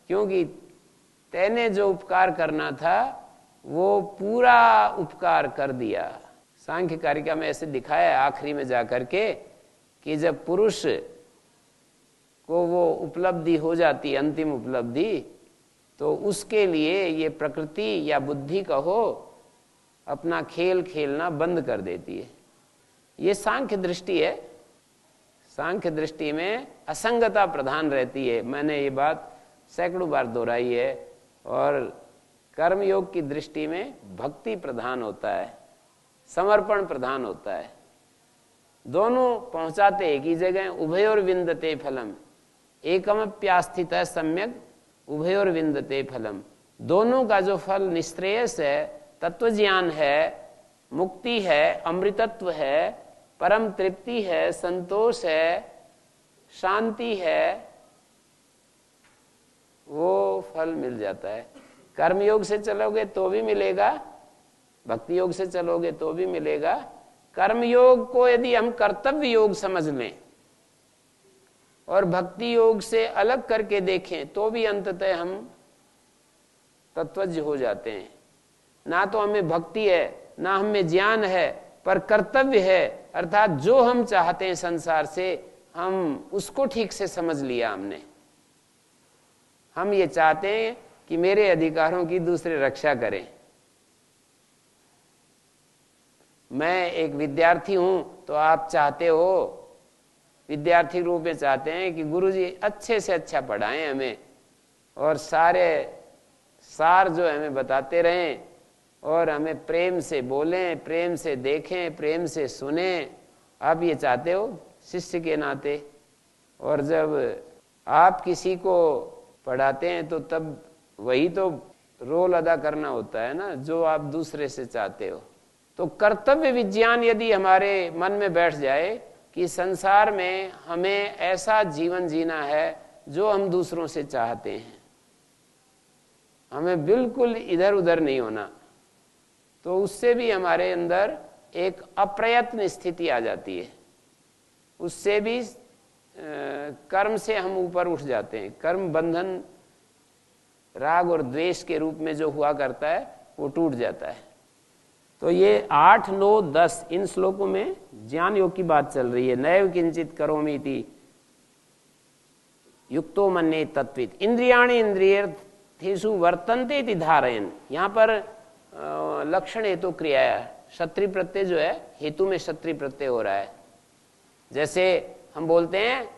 क्योंकि तैने जो उपकार करना था वो पूरा उपकार कर दिया। सांख्य कारिका में ऐसे दिखाया है आखिरी में जाकर के कि जब पुरुष को वो उपलब्धि हो जाती है, अंतिम उपलब्धि, तो उसके लिए ये प्रकृति या बुद्धि कहो अपना खेल खेलना बंद कर देती है। ये सांख्य दृष्टि है। सांख्य दृष्टि में असंगता प्रधान रहती है। मैंने ये बात सैकड़ों बार दोहराई है। और कर्मयोग की दृष्टि में भक्ति प्रधान होता है, समर्पण प्रधान होता है। दोनों पहुंचाते एक ही जगह। उभयोर विंदते फलम एकमप्यास्थितः सम्यक उभयोर विंदते फलम। दोनों का जो फल निश्रेयस है, तत्व ज्ञान है, मुक्ति है, अमृतत्व है, परम तृप्ति है, संतोष है, शांति है, वो फल मिल जाता है। कर्मयोग से चलोगे तो भी मिलेगा, भक्ति योग से चलोगे तो भी मिलेगा। कर्मयोग को यदि हम कर्तव्य योग समझ लें और भक्ति योग से अलग करके देखें तो भी अंततः हम तत्वज्ञ हो जाते हैं। ना तो हमें भक्ति है, ना हमें ज्ञान है, पर कर्तव्य है, अर्थात जो हम चाहते हैं संसार से हम उसको ठीक से समझ लिया हमने। हम ये चाहते हैं कि मेरे अधिकारों की दूसरे रक्षा करें। मैं एक विद्यार्थी हूं तो आप चाहते हो, विद्यार्थी रूप में चाहते हैं कि गुरुजी अच्छे से अच्छा पढ़ाएं हमें और सारे सार जो हमें बताते रहें और हमें प्रेम से बोलें, प्रेम से देखें, प्रेम से सुने। आप ये चाहते हो शिष्य के नाते। और जब आप किसी को पढ़ाते हैं तो तब वही तो रोल अदा करना होता है ना जो आप दूसरे से चाहते हो। तो कर्तव्य विज्ञान यदि हमारे मन में बैठ जाए कि संसार में हमें ऐसा जीवन जीना है जो हम दूसरों से चाहते हैं, हमें बिल्कुल इधर उधर नहीं होना, तो उससे भी हमारे अंदर एक अप्रयत्न स्थिति आ जाती है। उससे भी कर्म से हम ऊपर उठ जाते हैं। कर्म बंधन राग और द्वेष के रूप में जो हुआ करता है वो टूट जाता है। तो ये 8, 9, 10 इन श्लोकों में ज्ञान योग की बात चल रही है। नैव किंचित करोमीति युक्तो मन्ये तत्वित् इंद्रियाणि इंद्रियर्थेषु वर्तन्ते इति धारयन्। यहाँ पर लक्षण हेतु क्रिया है। क्षत्रिय प्रत्यय जो है हेतु में क्षत्रिय प्रत्यय हो रहा है। जैसे हम बोलते हैं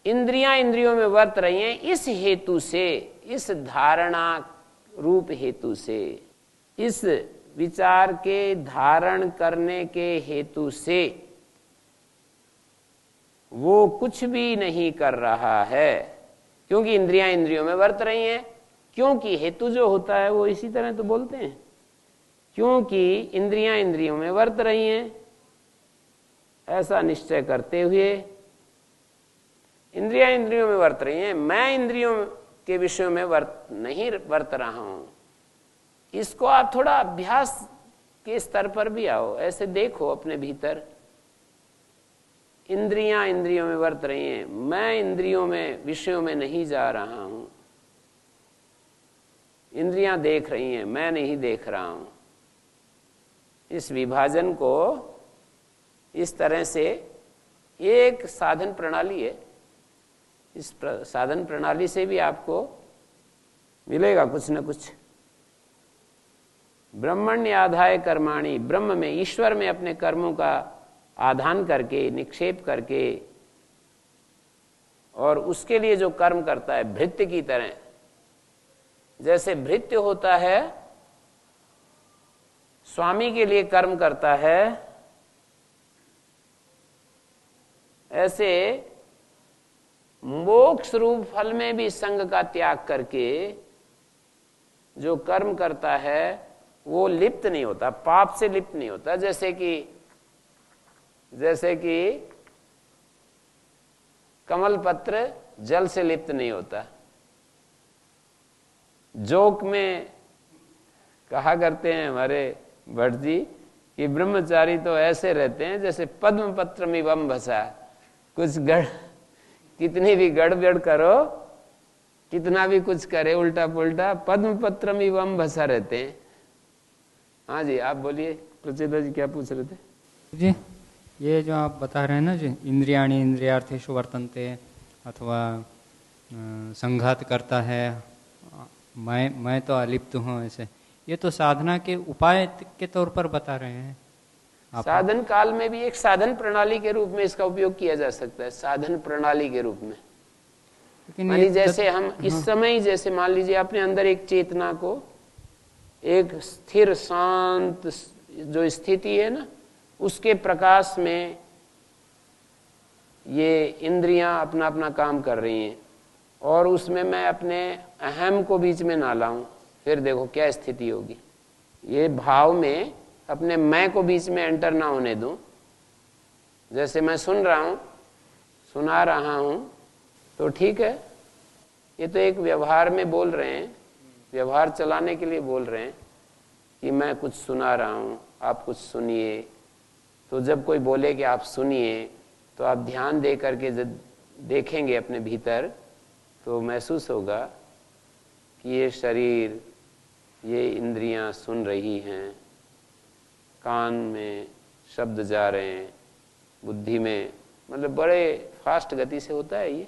इंद्रियां इंद्रियों में वर्त रही हैं इस हेतु से, इस धारणा रूप हेतु से, इस विचार के धारण करने के हेतु से वो कुछ भी नहीं कर रहा है, क्योंकि इंद्रियां इंद्रियों में वर्त रही हैं। क्योंकि हेतु जो होता है वो इसी तरह तो बोलते हैं, क्योंकि इंद्रियां इंद्रियों में वर्त रही हैं, ऐसा निश्चय करते हुए इंद्रियां इंद्रियों में वर्त रही हैं, मैं इंद्रियों के विषयों में नहीं वर्त रहा हूं। इसको आप थोड़ा अभ्यास के स्तर पर भी आओ, ऐसे देखो अपने भीतर। इंद्रियां इंद्रियों में वर्त रही हैं, मैं इंद्रियों में विषयों में नहीं जा रहा हूं। इंद्रियां देख रही हैं, मैं नहीं देख रहा हूं। इस विभाजन को इस तरह से एक साधन प्रणाली है। इस साधन प्रणाली से भी आपको मिलेगा कुछ न कुछ। ब्रह्मण्य आधाय कर्माणि, ब्रह्म में, ईश्वर में अपने कर्मों का आधान करके, निक्षेप करके, और उसके लिए जो कर्म करता है भृत्य की तरह, जैसे भृत्य होता है स्वामी के लिए कर्म करता है, ऐसे मोक्ष रूप फल में भी संग का त्याग करके जो कर्म करता है वो लिप्त नहीं होता, पाप से लिप्त नहीं होता। जैसे कि कमल पत्र जल से लिप्त नहीं होता। जोक में कहा करते हैं हमारे भट्ट जी कि ब्रह्मचारी तो ऐसे रहते हैं जैसे पद्म पत्र में बम भसा, कुछ कितनी भी गड़बड़ करो, कितना भी कुछ करे उल्टा पुल्टा, पद्म पत्र में बम भसा रहते हैं। हाँ जी, आप बोलिए प्रचेता जी, क्या पूछ रहे थे? जी, ये जो आप बता रहे हैं ना जी, इंद्रियाणि इंद्रियार्थेषु वर्तन्ते, अथवा संघात करता है, मैं तो अलिप्त हूँ, ऐसे, ये तो साधना के उपाय के तौर पर बता रहे हैं। साधन काल में भी एक साधन प्रणाली के रूप में इसका उपयोग किया जा सकता है, साधन प्रणाली के रूप में। मानी जैसे हम इस समय, जैसे मान लीजिए अपने अंदर एक चेतना को, एक स्थिर शांत जो स्थिति है ना, उसके प्रकाश में ये इंद्रियां अपना अपना काम कर रही हैं, और उसमें मैं अपने अहम को बीच में ना लाऊं, फिर देखो क्या स्थिति होगी। ये भाव में अपने मैं को बीच में एंटर ना होने दूं। जैसे मैं सुन रहा हूं, सुना रहा हूं, तो ठीक है, ये तो एक व्यवहार में बोल रहे हैं, व्यवहार चलाने के लिए बोल रहे हैं कि मैं कुछ सुना रहा हूं, आप कुछ सुनिए। तो जब कोई बोले कि आप सुनिए, तो आप ध्यान दे करके जब देखेंगे अपने भीतर, तो महसूस होगा कि ये शरीर, ये इंद्रियां सुन रही हैं, कान में शब्द जा रहे हैं, बुद्धि में, मतलब बड़े फास्ट गति से होता है ये,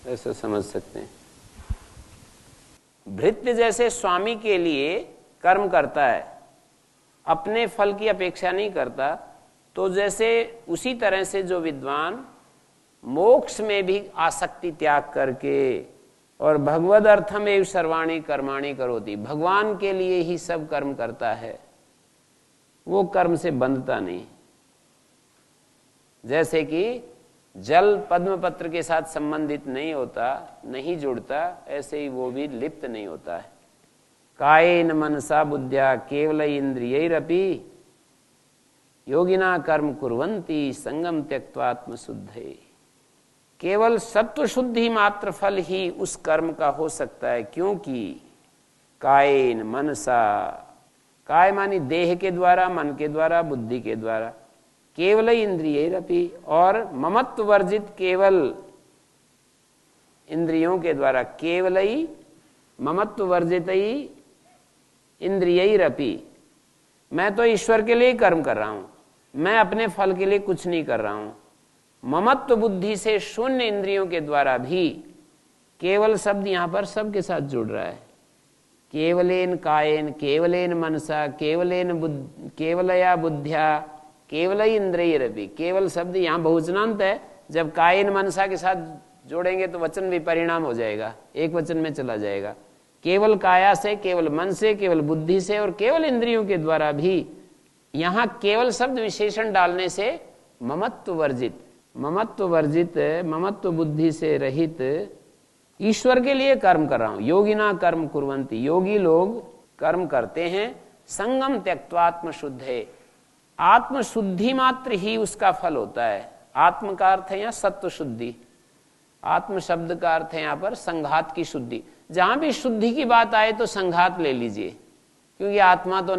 ऐसा समझ सकते हैं। भृत्य जैसे स्वामी के लिए कर्म करता है, अपने फल की अपेक्षा नहीं करता, तो जैसे उसी तरह से जो विद्वान मोक्ष में भी आसक्ति त्याग करके और भगवद अर्थम एव सर्वाणि कर्माणि करोति, भगवान के लिए ही सब कर्म करता है, वो कर्म से बंधता नहीं। जैसे कि जल पद्म पत्र के साथ संबंधित नहीं होता, नहीं जुड़ता, ऐसे ही वो भी लिप्त नहीं होता है। कायेन मनसा बुद्ध्या केवल इंद्रियैरपि योगिना कर्म कुर्वन्ति संगम त्यक्त्वा आत्मशुद्धये। केवल सत्व शुद्धि मात्र फल ही उस कर्म का हो सकता है, क्योंकि कायेन मनसा, काय मानी देह के द्वारा, मन के द्वारा, बुद्धि के द्वारा, केवल इंद्रियैरपि, और ममत्व वर्जित केवल इंद्रियों के द्वारा, केवल ही ममत्व वर्जित ही इंद्रियैरपि, मैं तो ईश्वर के लिए कर्म कर रहा हूं, मैं अपने फल के लिए कुछ नहीं कर रहा हूं। ममत्व बुद्धि से शून्य इंद्रियों के द्वारा भी, केवल शब्द यहां पर सबके साथ जुड़ रहा है। केवलेन कायेन, केवलेन मनसा, केवलया बुद्ध्या, केवल इंद्रियैरपि, केवल शब्द यहाँ बहुवचनांत है। जब कायेन मनसा के साथ जोड़ेंगे तो वचन विपरिणाम हो जाएगा, एक वचन में चला जाएगा। केवल काया से, केवल मन से, केवल बुद्धि से और केवल इंद्रियों के द्वारा भी, यहाँ केवल शब्द विशेषण डालने से ममत्व वर्जित, ममत्व बुद्धि से रहित ईश्वर के लिए कर्म कर रहा हूं। योगिना कर्म कुर्वन्ति, योगी लोग कर्म करते हैं, संगम त्यक्त्वा आत्मशुद्धये, आत्मशुद्धि मात्र ही उसका फल होता है। आत्म का अर्थ है यहाँ सत्व शुद्धि, आत्म शब्द का अर्थ है यहाँ पर संघात की शुद्धि। जहां भी शुद्धि की बात आए तो संघात ले लीजिए, क्योंकि आत्मा तो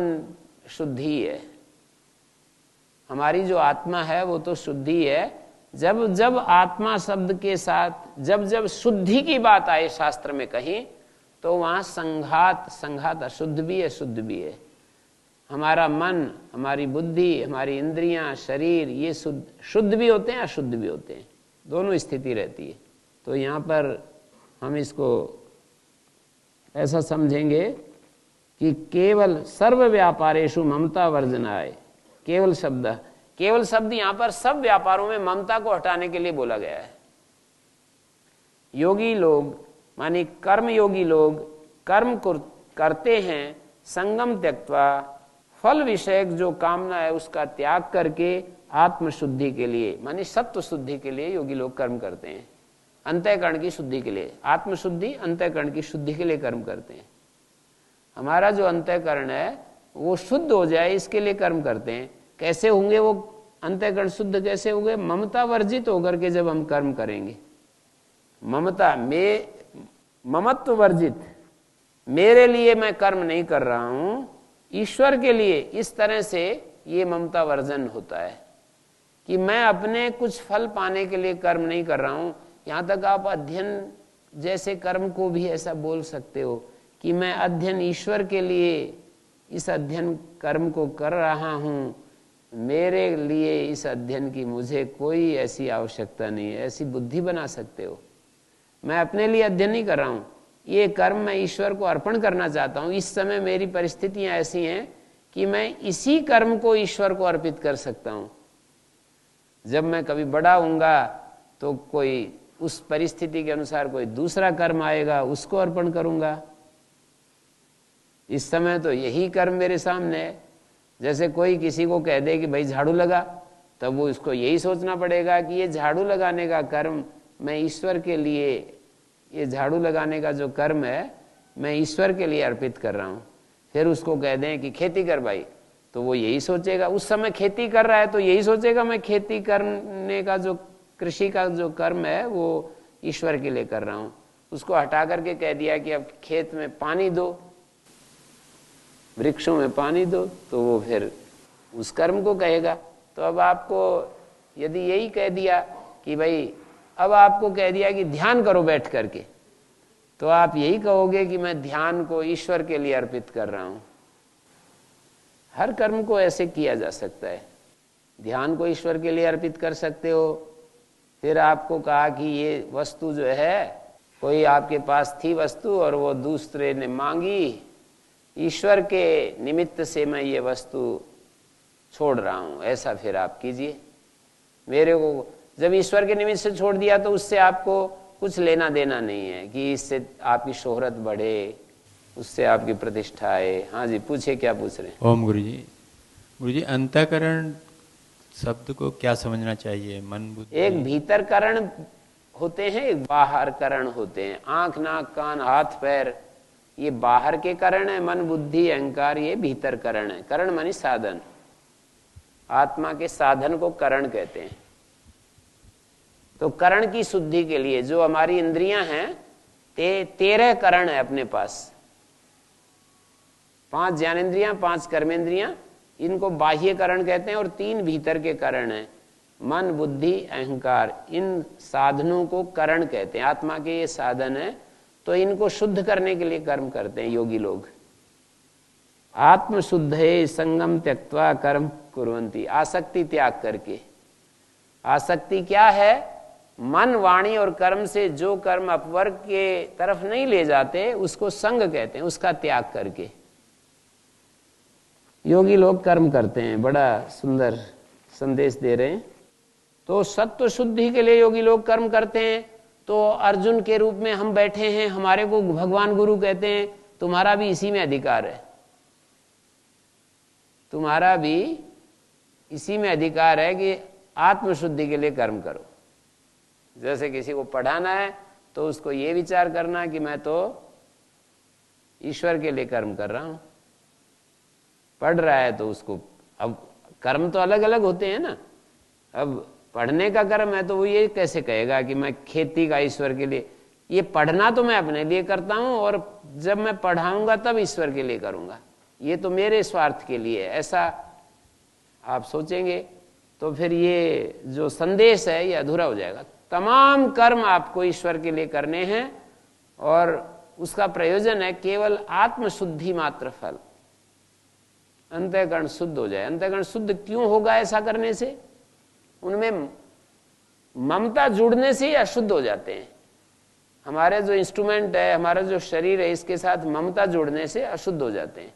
शुद्धि ही है, हमारी जो आत्मा है वो तो शुद्धि है। जब जब आत्मा शब्द के साथ जब जब शुद्धि की बात आए शास्त्र में कहीं, तो वहां संघात अशुद्ध भी है, शुद्ध भी है। हमारा मन, हमारी बुद्धि, हमारी इंद्रियां, शरीर, ये शुद्ध भी होते हैं, अशुद्ध भी होते हैं, दोनों स्थिति रहती है। तो यहाँ पर हम इसको ऐसा समझेंगे कि केवल सर्व व्यापारेषु ममता वर्जनाय, केवल शब्द यहाँ पर सब व्यापारों में ममता को हटाने के लिए बोला गया है। योगी लोग मानी कर्म योगी लोग कर्म करते हैं संगम त्यक्त्वा, फल विषयक जो कामना है उसका त्याग करके आत्मशुद्धि के लिए मानी सत्व शुद्धि के लिए योगी लोग कर्म करते हैं। अंतःकरण की शुद्धि के लिए, आत्मशुद्धि अंतःकरण की शुद्धि के लिए कर्म करते हैं। हमारा जो अंतःकरण है वो शुद्ध हो जाए इसके लिए कर्म करते हैं। कैसे होंगे वो अंतःकरण शुद्ध, कैसे होंगे? ममता वर्जित होकर के जब हम कर्म करेंगे, ममत्व वर्जित, मेरे लिए मैं कर्म नहीं कर रहा हूं, ईश्वर के लिए, इस तरह से ये ममता वर्जन होता है कि मैं अपने कुछ फल पाने के लिए कर्म नहीं कर रहा हूं। यहां तक आप अध्ययन जैसे कर्म को भी ऐसा बोल सकते हो कि मैं अध्ययन ईश्वर के लिए इस अध्ययन कर्म को कर रहा हूं, मेरे लिए इस अध्ययन की मुझे कोई ऐसी आवश्यकता नहीं है, ऐसी बुद्धि बना सकते हो। मैं अपने लिए अध्ययन नहीं कर रहा हूं, ये कर्म मैं ईश्वर को अर्पण करना चाहता हूं। इस समय मेरी परिस्थितियां ऐसी हैं कि मैं इसी कर्म को ईश्वर को अर्पित कर सकता हूं। जब मैं कभी बड़ा होऊंगा तो कोई उस परिस्थिति के अनुसार कोई दूसरा कर्म आएगा, उसको अर्पण करूंगा। इस समय तो यही कर्म मेरे सामने है। जैसे कोई किसी को कह दे कि भाई झाड़ू लगा, तब वो इसको यही सोचना पड़ेगा कि ये झाड़ू लगाने का कर्म मैं ईश्वर के लिए, ये झाड़ू लगाने का जो कर्म है मैं ईश्वर के लिए अर्पित कर रहा हूं। फिर उसको कह दें कि खेती कर भाई, तो वो यही सोचेगा, उस समय खेती कर रहा है तो यही सोचेगा मैं खेती करने का जो कृषि का जो कर्म है वो ईश्वर के लिए कर रहा हूं। उसको हटा करके कह दिया कि अब खेत में पानी दो, वृक्षों में पानी दो, तो वो फिर उस कर्म को कहेगा। तो अब आपको यदि यही कह दिया कि भाई, अब आपको कह दिया कि ध्यान करो बैठ करके, तो आप यही कहोगे कि मैं ध्यान को ईश्वर के लिए अर्पित कर रहा हूं। हर कर्म को ऐसे किया जा सकता है। ध्यान को ईश्वर के लिए अर्पित कर सकते हो। फिर आपको कहा कि ये वस्तु जो है, कोई आपके पास थी वस्तु और वो दूसरे ने मांगी, ईश्वर के निमित्त से मैं ये वस्तु छोड़ रहा हूं, ऐसा फिर आप कीजिए। मेरे को जब ईश्वर के निमित्त से छोड़ दिया तो उससे आपको कुछ लेना देना नहीं है कि इससे आपकी शोहरत बढ़े, उससे आपकी प्रतिष्ठा आए। हाँ जी, पूछे, क्या पूछ रहे हैं? ओम गुरुजी, अंतःकरण शब्द को क्या समझना चाहिए? मन बुद्धि, एक भीतर करण होते हैं, एक बाहर करण होते हैं। आंख, नाक, कान, हाथ, पैर, ये बाहर के करण है। मन, बुद्धि, अहंकार, ये भीतर करण है। करण मानी साधन, आत्मा के साधन को करण कहते हैं। तो करण की शुद्धि के लिए जो हमारी इंद्रियां हैं, 13 करण है अपने पास। 5 ज्ञानेंद्रियां, 5 कर्मेंद्रियां, इनको बाह्य करण कहते हैं, और 3 भीतर के करण हैं, मन, बुद्धि, अहंकार। इन साधनों को करण कहते हैं। आत्मा के ये साधन है, तो इनको शुद्ध करने के लिए कर्म करते हैं योगी लोग। आत्म शुद्धे संगम त्यक्त्वा कर्म कुर्वन्ति, आसक्ति त्याग करके। आसक्ति क्या है? मन, वाणी और कर्म से जो कर्म अपवर्ग के तरफ नहीं ले जाते उसको संग कहते हैं, उसका त्याग करके योगी लोग कर्म करते हैं। बड़ा सुंदर संदेश दे रहे हैं। तो सत्व शुद्धि के लिए योगी लोग कर्म करते हैं। तो अर्जुन के रूप में हम बैठे हैं, हमारे को भगवान गुरु कहते हैं, तुम्हारा भी इसी में अधिकार है, तुम्हारा भी इसी में अधिकार है कि आत्मशुद्धि के लिए कर्म करो। जैसे किसी को पढ़ाना है तो उसको ये विचार करना कि मैं तो ईश्वर के लिए कर्म कर रहा हूं। पढ़ रहा है तो उसको, अब कर्म तो अलग अलग होते हैं ना। अब पढ़ने का कर्म है तो वो ये कैसे कहेगा कि मैं खेती का ईश्वर के लिए, ये पढ़ना तो मैं अपने लिए करता हूं और जब मैं पढ़ाऊंगा तब ईश्वर के लिए करूंगा, ये तो मेरे स्वार्थ के लिए, ऐसा आप सोचेंगे तो फिर ये जो संदेश है ये अधूरा हो जाएगा। तमाम कर्म आपको ईश्वर के लिए करने हैं और उसका प्रयोजन है केवल आत्मशुद्धि मात्र फल, अंतःकरण शुद्ध हो जाए। अंतःकरण शुद्ध क्यों होगा ऐसा करने से? उनमें ममता जुड़ने से ही अशुद्ध हो जाते हैं। हमारे जो इंस्ट्रूमेंट है, हमारा जो शरीर है, इसके साथ ममता जोड़ने से अशुद्ध हो जाते हैं।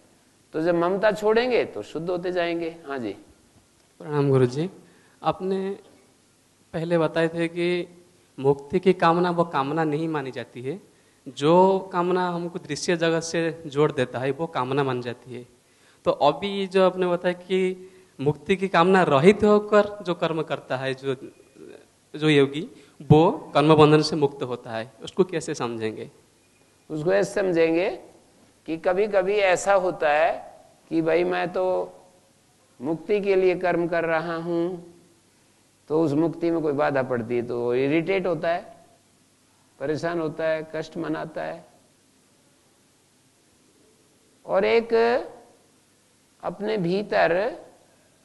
तो जब ममता छोड़ेंगे तो शुद्ध होते जाएंगे। हाँ जी। प्रणाम गुरु जी। आपने पहले बताए थे कि मुक्ति की कामना वो कामना नहीं मानी जाती है, जो कामना हमको दृश्य जगत से जोड़ देता है वो कामना मान जाती है। तो अभी जो आपने बताया कि मुक्ति की कामना रहित होकर जो कर्म करता है जो योगी, वो कर्म बंधन से मुक्त होता है, उसको कैसे समझेंगे? उसको ऐसे समझेंगे कि कभी कभी ऐसा होता है कि भाई मैं तो मुक्ति के लिए कर्म कर रहा हूं, तो उस मुक्ति में कोई बाधा पड़ती है तो इरिटेट होता है, परेशान होता है, कष्ट मनाता है। और एक अपने भीतर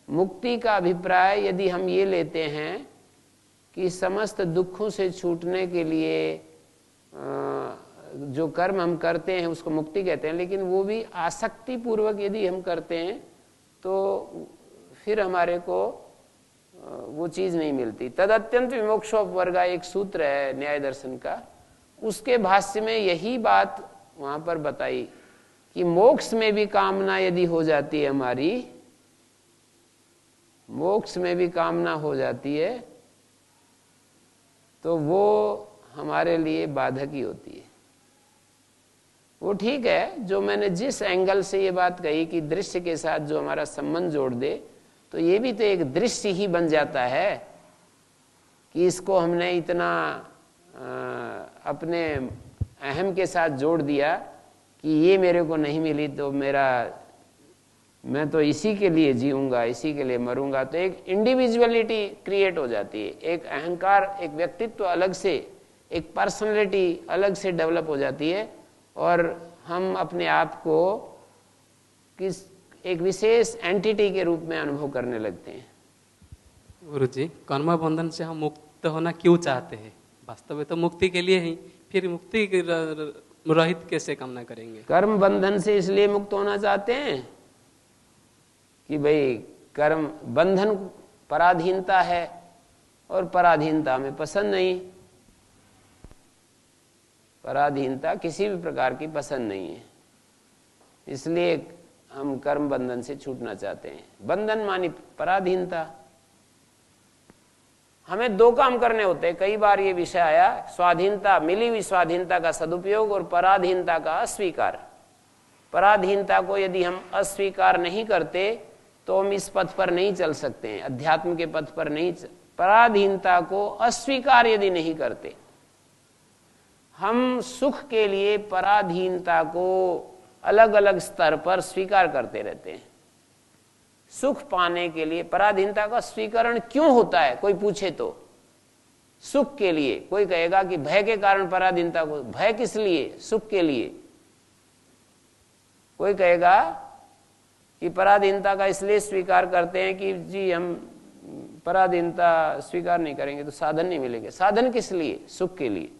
मुक्ति का अभिप्राय यदि हम ये लेते हैं कि समस्त दुखों से छूटने के लिए जो कर्म हम करते हैं उसको मुक्ति कहते हैं, लेकिन वो भी आसक्ति पूर्वक यदि हम करते हैं तो फिर हमारे को वो चीज नहीं मिलती। तद अत्यंत विमोक्षोपवर्गा एक सूत्र है न्याय दर्शन का, उसके भाष्य में यही बात वहां पर बताई कि मोक्ष में भी कामना यदि हो जाती है हमारी, मोक्ष में भी कामना हो जाती है तो वो हमारे लिए बाधक ही होती है। वो ठीक है, जो मैंने जिस एंगल से ये बात कही कि दृश्य के साथ जो हमारा संबंध जोड़ दे, तो ये भी तो एक दृश्य ही बन जाता है कि इसको हमने इतना अपने अहम के साथ जोड़ दिया कि ये मेरे को नहीं मिली तो मैं तो इसी के लिए जीऊंगा, इसी के लिए मरूंगा। तो एक इंडिविजुअलिटी क्रिएट हो जाती है, एक अहंकार, एक व्यक्तित्व अलग से, एक पर्सनैलिटी अलग से डेवलप हो जाती है और हम अपने आप को एक विशेष एंटिटी के रूप में अनुभव करने लगते हैं। गुरु जी, कर्म बंधन से हम मुक्त होना क्यों चाहते हैं? वास्तव में तो मुक्ति के लिए ही, फिर मुक्ति रहित कैसे कामना करेंगे? कर्म बंधन से इसलिए मुक्त होना चाहते हैं कि भाई कर्म बंधन पराधीनता है और पराधीनता हमें पसंद नहीं, पराधीनता किसी भी प्रकार की पसंद नहीं है, इसलिए हम कर्म बंधन से छूटना चाहते हैं। बंधन मानी पराधीनता। हमें दो काम करने होते हैं, कई बार ये विषय आया, स्वाधीनता, मिली हुई स्वाधीनता का सदुपयोग और पराधीनता का अस्वीकार। पराधीनता को यदि हम अस्वीकार नहीं करते तो हम इस पथ पर नहीं चल सकते हैं, अध्यात्म के पथ पर नहीं पराधीनता को अस्वीकार यदि नहीं करते, हम सुख के लिए पराधीनता को अलग अलग स्तर पर स्वीकार करते रहते हैं। सुख पाने के लिए पराधीनता का स्वीकरण क्यों होता है, कोई पूछे तो सुख के लिए। कोई कहेगा कि भय के कारण पराधीनता को, भय किस लिए? सुख के लिए। कोई कहेगा कि पराधीनता का इसलिए स्वीकार करते हैं कि जी हम पराधीनता स्वीकार नहीं करेंगे तो साधन नहीं मिलेंगे। साधन किस लिए? सुख के लिए।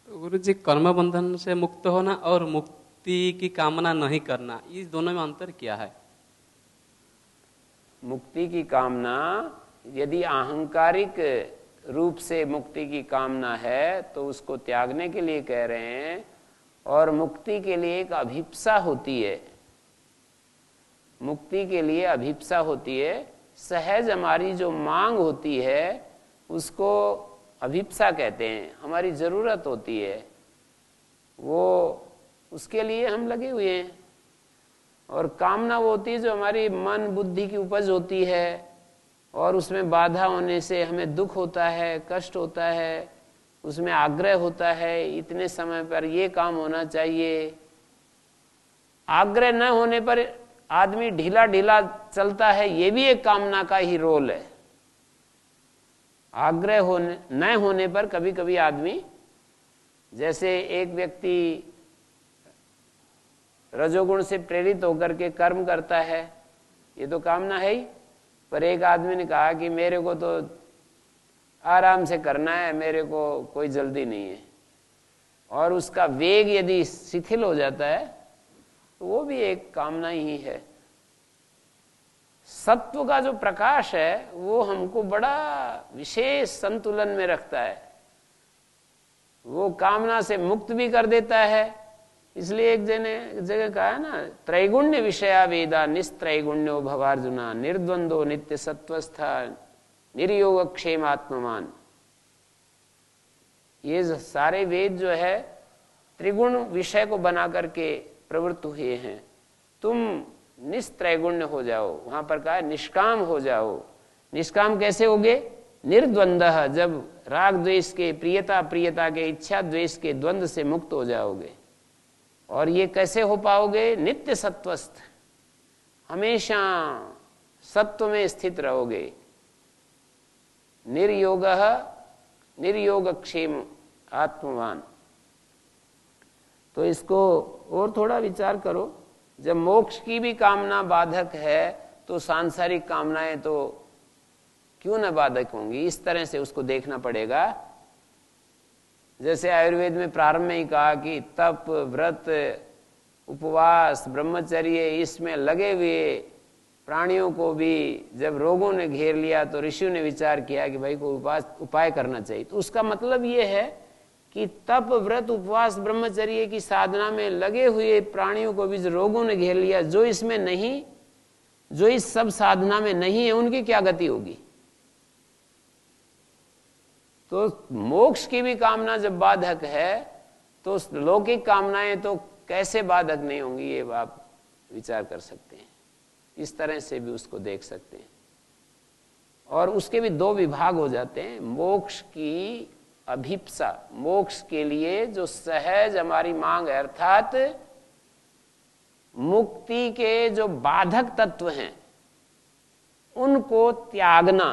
गुरु जी, कर्म बंधन से मुक्त होना और मुक्ति की कामना नहीं करना, इस दोनों में अंतर क्या है? मुक्ति की कामना यदि अहंकारिक रूप से मुक्ति की कामना है तो उसको त्यागने के लिए कह रहे हैं, और मुक्ति के लिए एक अभिप्सा होती है, मुक्ति के लिए अभिप्सा होती है, सहज हमारी जो मांग होती है उसको अभिप्सा कहते हैं, हमारी जरूरत होती है, वो उसके लिए हम लगे हुए हैं। और कामना वो होती है जो हमारी मन बुद्धि की उपज होती है और उसमें बाधा होने से हमें दुख होता है, कष्ट होता है, उसमें आग्रह होता है, इतने समय पर ये काम होना चाहिए। आग्रह न होने पर आदमी ढीला ढीला चलता है, ये भी एक कामना का ही रोल है। आग्रह होने न होने पर कभी कभी आदमी, जैसे एक व्यक्ति रजोगुण से प्रेरित होकर के कर्म करता है, ये तो कामना है ही, पर एक आदमी ने कहा कि मेरे को तो आराम से करना है, मेरे को कोई जल्दी नहीं है, और उसका वेग यदि शिथिल हो जाता है तो वो भी एक कामना ही है। सत्व का जो प्रकाश है वो हमको बड़ा विशेष संतुलन में रखता है, वो कामना से मुक्त भी कर देता है। इसलिए एक जगह कहा है ना, त्रैगुण्य विषया वेदा निस्त्रैगुण्यो भवार्जुना निर्द्वंदो नित्य सत्वस्था निर्योग क्षेमात्ममान। ये सारे वेद जो है त्रिगुण विषय को बना करके प्रवृत्त हुए हैं। तुम निस्त्रैगुण्य हो जाओ, वहां पर कहा निष्काम हो जाओ। निष्काम कैसे होगे? निर्द्वंदः, जब राग द्वेष के, प्रियता प्रियता के, इच्छा द्वेष के द्वंद्व से मुक्त हो जाओगे। और ये कैसे हो पाओगे? नित्य सत्वस्थ, हमेशा सत्व में स्थित रहोगे। निर्योगः निर्योगक्षेम आत्मवान। तो इसको और थोड़ा विचार करो। जब मोक्ष की भी कामना बाधक है तो सांसारिक कामनाएं तो क्यों न बाधक होंगी? इस तरह से उसको देखना पड़ेगा। जैसे आयुर्वेद में प्रारंभ में ही कहा कि तप, व्रत, उपवास, ब्रह्मचर्य, इसमें लगे हुए प्राणियों को भी जब रोगों ने घेर लिया तो ऋषियों ने विचार किया कि भाई कोई उपाय करना चाहिए। तो उसका मतलब ये है कि तप, व्रत, उपवास, ब्रह्मचर्य की साधना में लगे हुए प्राणियों को भी रोगों ने घेर लिया, जो इसमें नहीं, जो इस सब साधना में नहीं है, उनकी क्या गति होगी? तो मोक्ष की भी कामना जब बाधक है तो लौकिक कामनाएं तो कैसे बाधक नहीं होंगी? ये आप विचार कर सकते हैं। इस तरह से भी उसको देख सकते हैं। और उसके भी दो विभाग हो जाते हैं। मोक्ष की अभिप्सा, मोक्ष के लिए जो सहज हमारी मांग है, अर्थात मुक्ति के जो बाधक तत्व हैं उनको त्यागना,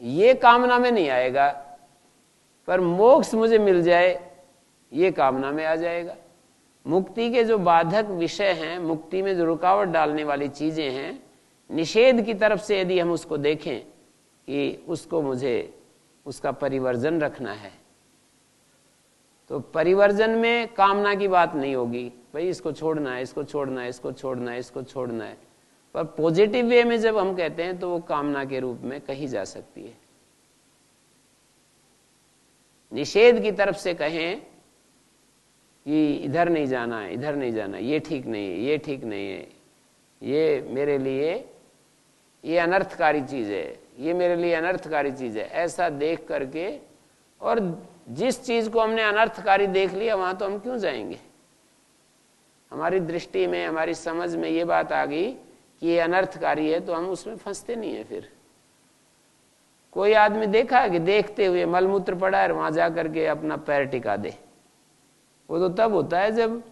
ये कामना में नहीं आएगा। पर मोक्ष मुझे मिल जाए, ये कामना में आ जाएगा। मुक्ति के जो बाधक विषय हैं, मुक्ति में जो रुकावट डालने वाली चीजें हैं, निषेध की तरफ से यदि हम उसको देखें कि उसको मुझे उसका परिवर्जन रखना है, तो परिवर्जन में कामना की बात नहीं होगी, भाई इसको छोड़ना है, इसको छोड़ना है, इसको छोड़ना है, इसको छोड़ना है। पर पॉजिटिव वे में जब हम कहते हैं तो वो कामना के रूप में कही जा सकती है। निषेध की तरफ से कहें कि इधर नहीं जाना है, इधर नहीं जाना, ये ठीक नहीं है, ये ठीक नहीं है, ये मेरे लिए ये अनर्थकारी चीज है, ये मेरे लिए अनर्थकारी चीज है, ऐसा देख करके। और जिस चीज को हमने अनर्थकारी देख लिया वहां तो हम क्यों जाएंगे? हमारी दृष्टि में, हमारी समझ में ये बात आ गई कि ये अनर्थकारी है तो हम उसमें फंसते नहीं है। फिर कोई आदमी देखा है कि देखते हुए मलमूत्र पड़ा है, वहां जा करके अपना पैर टिका दे? वो तो तब होता है जब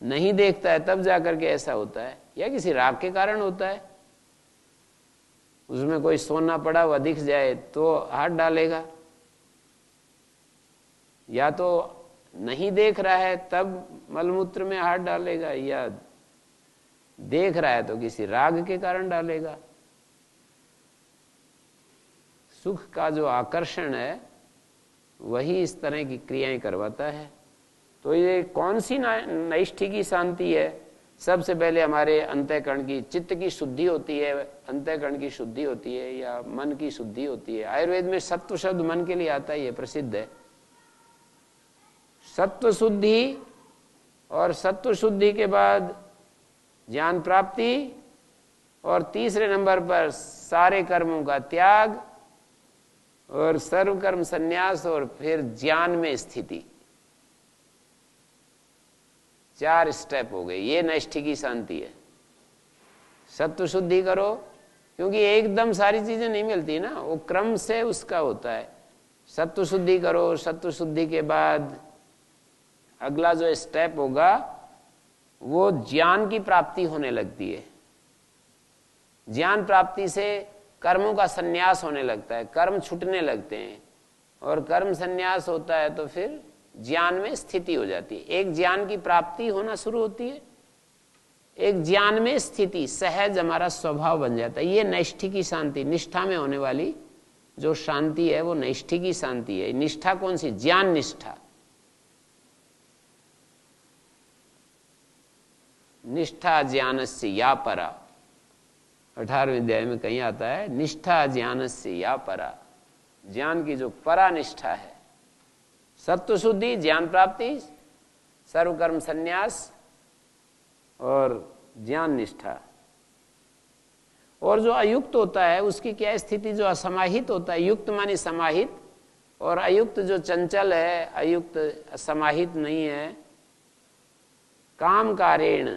नहीं देखता है, तब जा करके ऐसा होता है, या किसी राग के कारण होता है। उसमें कोई सोना पड़ा हुआ दिख जाए तो हाथ डालेगा, या तो नहीं देख रहा है तब मलमूत्र में हाथ डालेगा, या देख रहा है तो किसी राग के कारण डालेगा। सुख का जो आकर्षण है वही इस तरह की क्रियाएं करवाता है। तो ये कौन सी नैष्ठिकी शांति है? सबसे पहले हमारे अंतःकरण की, चित्त की शुद्धि होती है, अंतःकरण की शुद्धि होती है, या मन की शुद्धि होती है। आयुर्वेद में सत्व शब्द मन के लिए आता है, ये प्रसिद्ध है। सत्व शुद्धि, और सत्व शुद्धि के बाद ज्ञान प्राप्ति, और तीसरे नंबर पर सारे कर्मों का त्याग, और सर्व कर्म संन्यास, और फिर ज्ञान में स्थिति। 4 स्टेप हो गए। ये नैष्ठिकी शांति है। सत्व शुद्धि करो, क्योंकि एकदम सारी चीजें नहीं मिलती ना, वो क्रम से उसका होता है। सत्व शुद्धि करो, सत्व शुद्धि के बाद अगला जो स्टेप होगा वो ज्ञान की प्राप्ति होने लगती है। ज्ञान प्राप्ति से कर्मों का संन्यास होने लगता है, कर्म छूटने लगते हैं, और कर्म संन्यास होता है तो फिर ज्ञान में स्थिति हो जाती है। एक ज्ञान की प्राप्ति होना शुरू होती है, एक ज्ञान में स्थिति, सहज हमारा स्वभाव बन जाता है। ये नैष्ठिकी शांति, निष्ठा में होने वाली जो शांति है वो नैष्ठिकी शांति है। निष्ठा कौन सी? ज्ञान निष्ठा। निष्ठा ज्ञानस्य या परा, 18वें अध्याय में कहीं आता है, निष्ठा ज्ञानस्य या परा। ज्ञान की जो परा निष्ठा है सत्व शुद्धि, ज्ञान प्राप्ति, सर्वकर्म संन्यास और ज्ञान निष्ठा। और जो अयुक्त होता है उसकी क्या स्थिति? जो असमाहित होता है, युक्त मानी समाहित, और अयुक्त जो चंचल है, अयुक्त समाहित नहीं है, कामकारेण,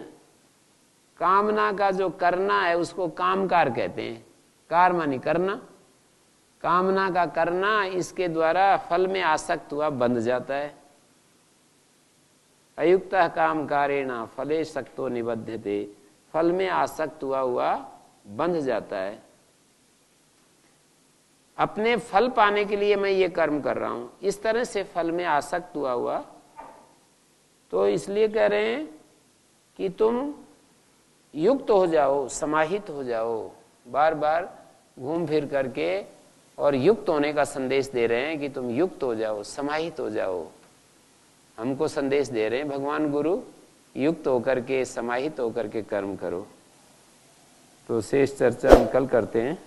कामना का जो करना है उसको कामकार कहते हैं। कार मानी करना, कामना का करना, इसके द्वारा फल में आसक्त हुआ बंध जाता है। अयुक्तः कामकारेण फले सक्तो निबध्यते, फल में आसक्त हुआ बंध जाता है। अपने फल पाने के लिए मैं ये कर्म कर रहा हूं, इस तरह से फल में आसक्त हुआ तो इसलिए कह रहे हैं कि तुम युक्त हो जाओ, समाहित हो जाओ, बार बार घूम फिर करके, और युक्त होने का संदेश दे रहे हैं कि तुम युक्त हो जाओ, समाहित हो जाओ। हमको संदेश दे रहे हैं भगवान गुरु, युक्त होकर के, समाहित होकर के कर्म करो। तो शेष चर्चा हम कल करते हैं।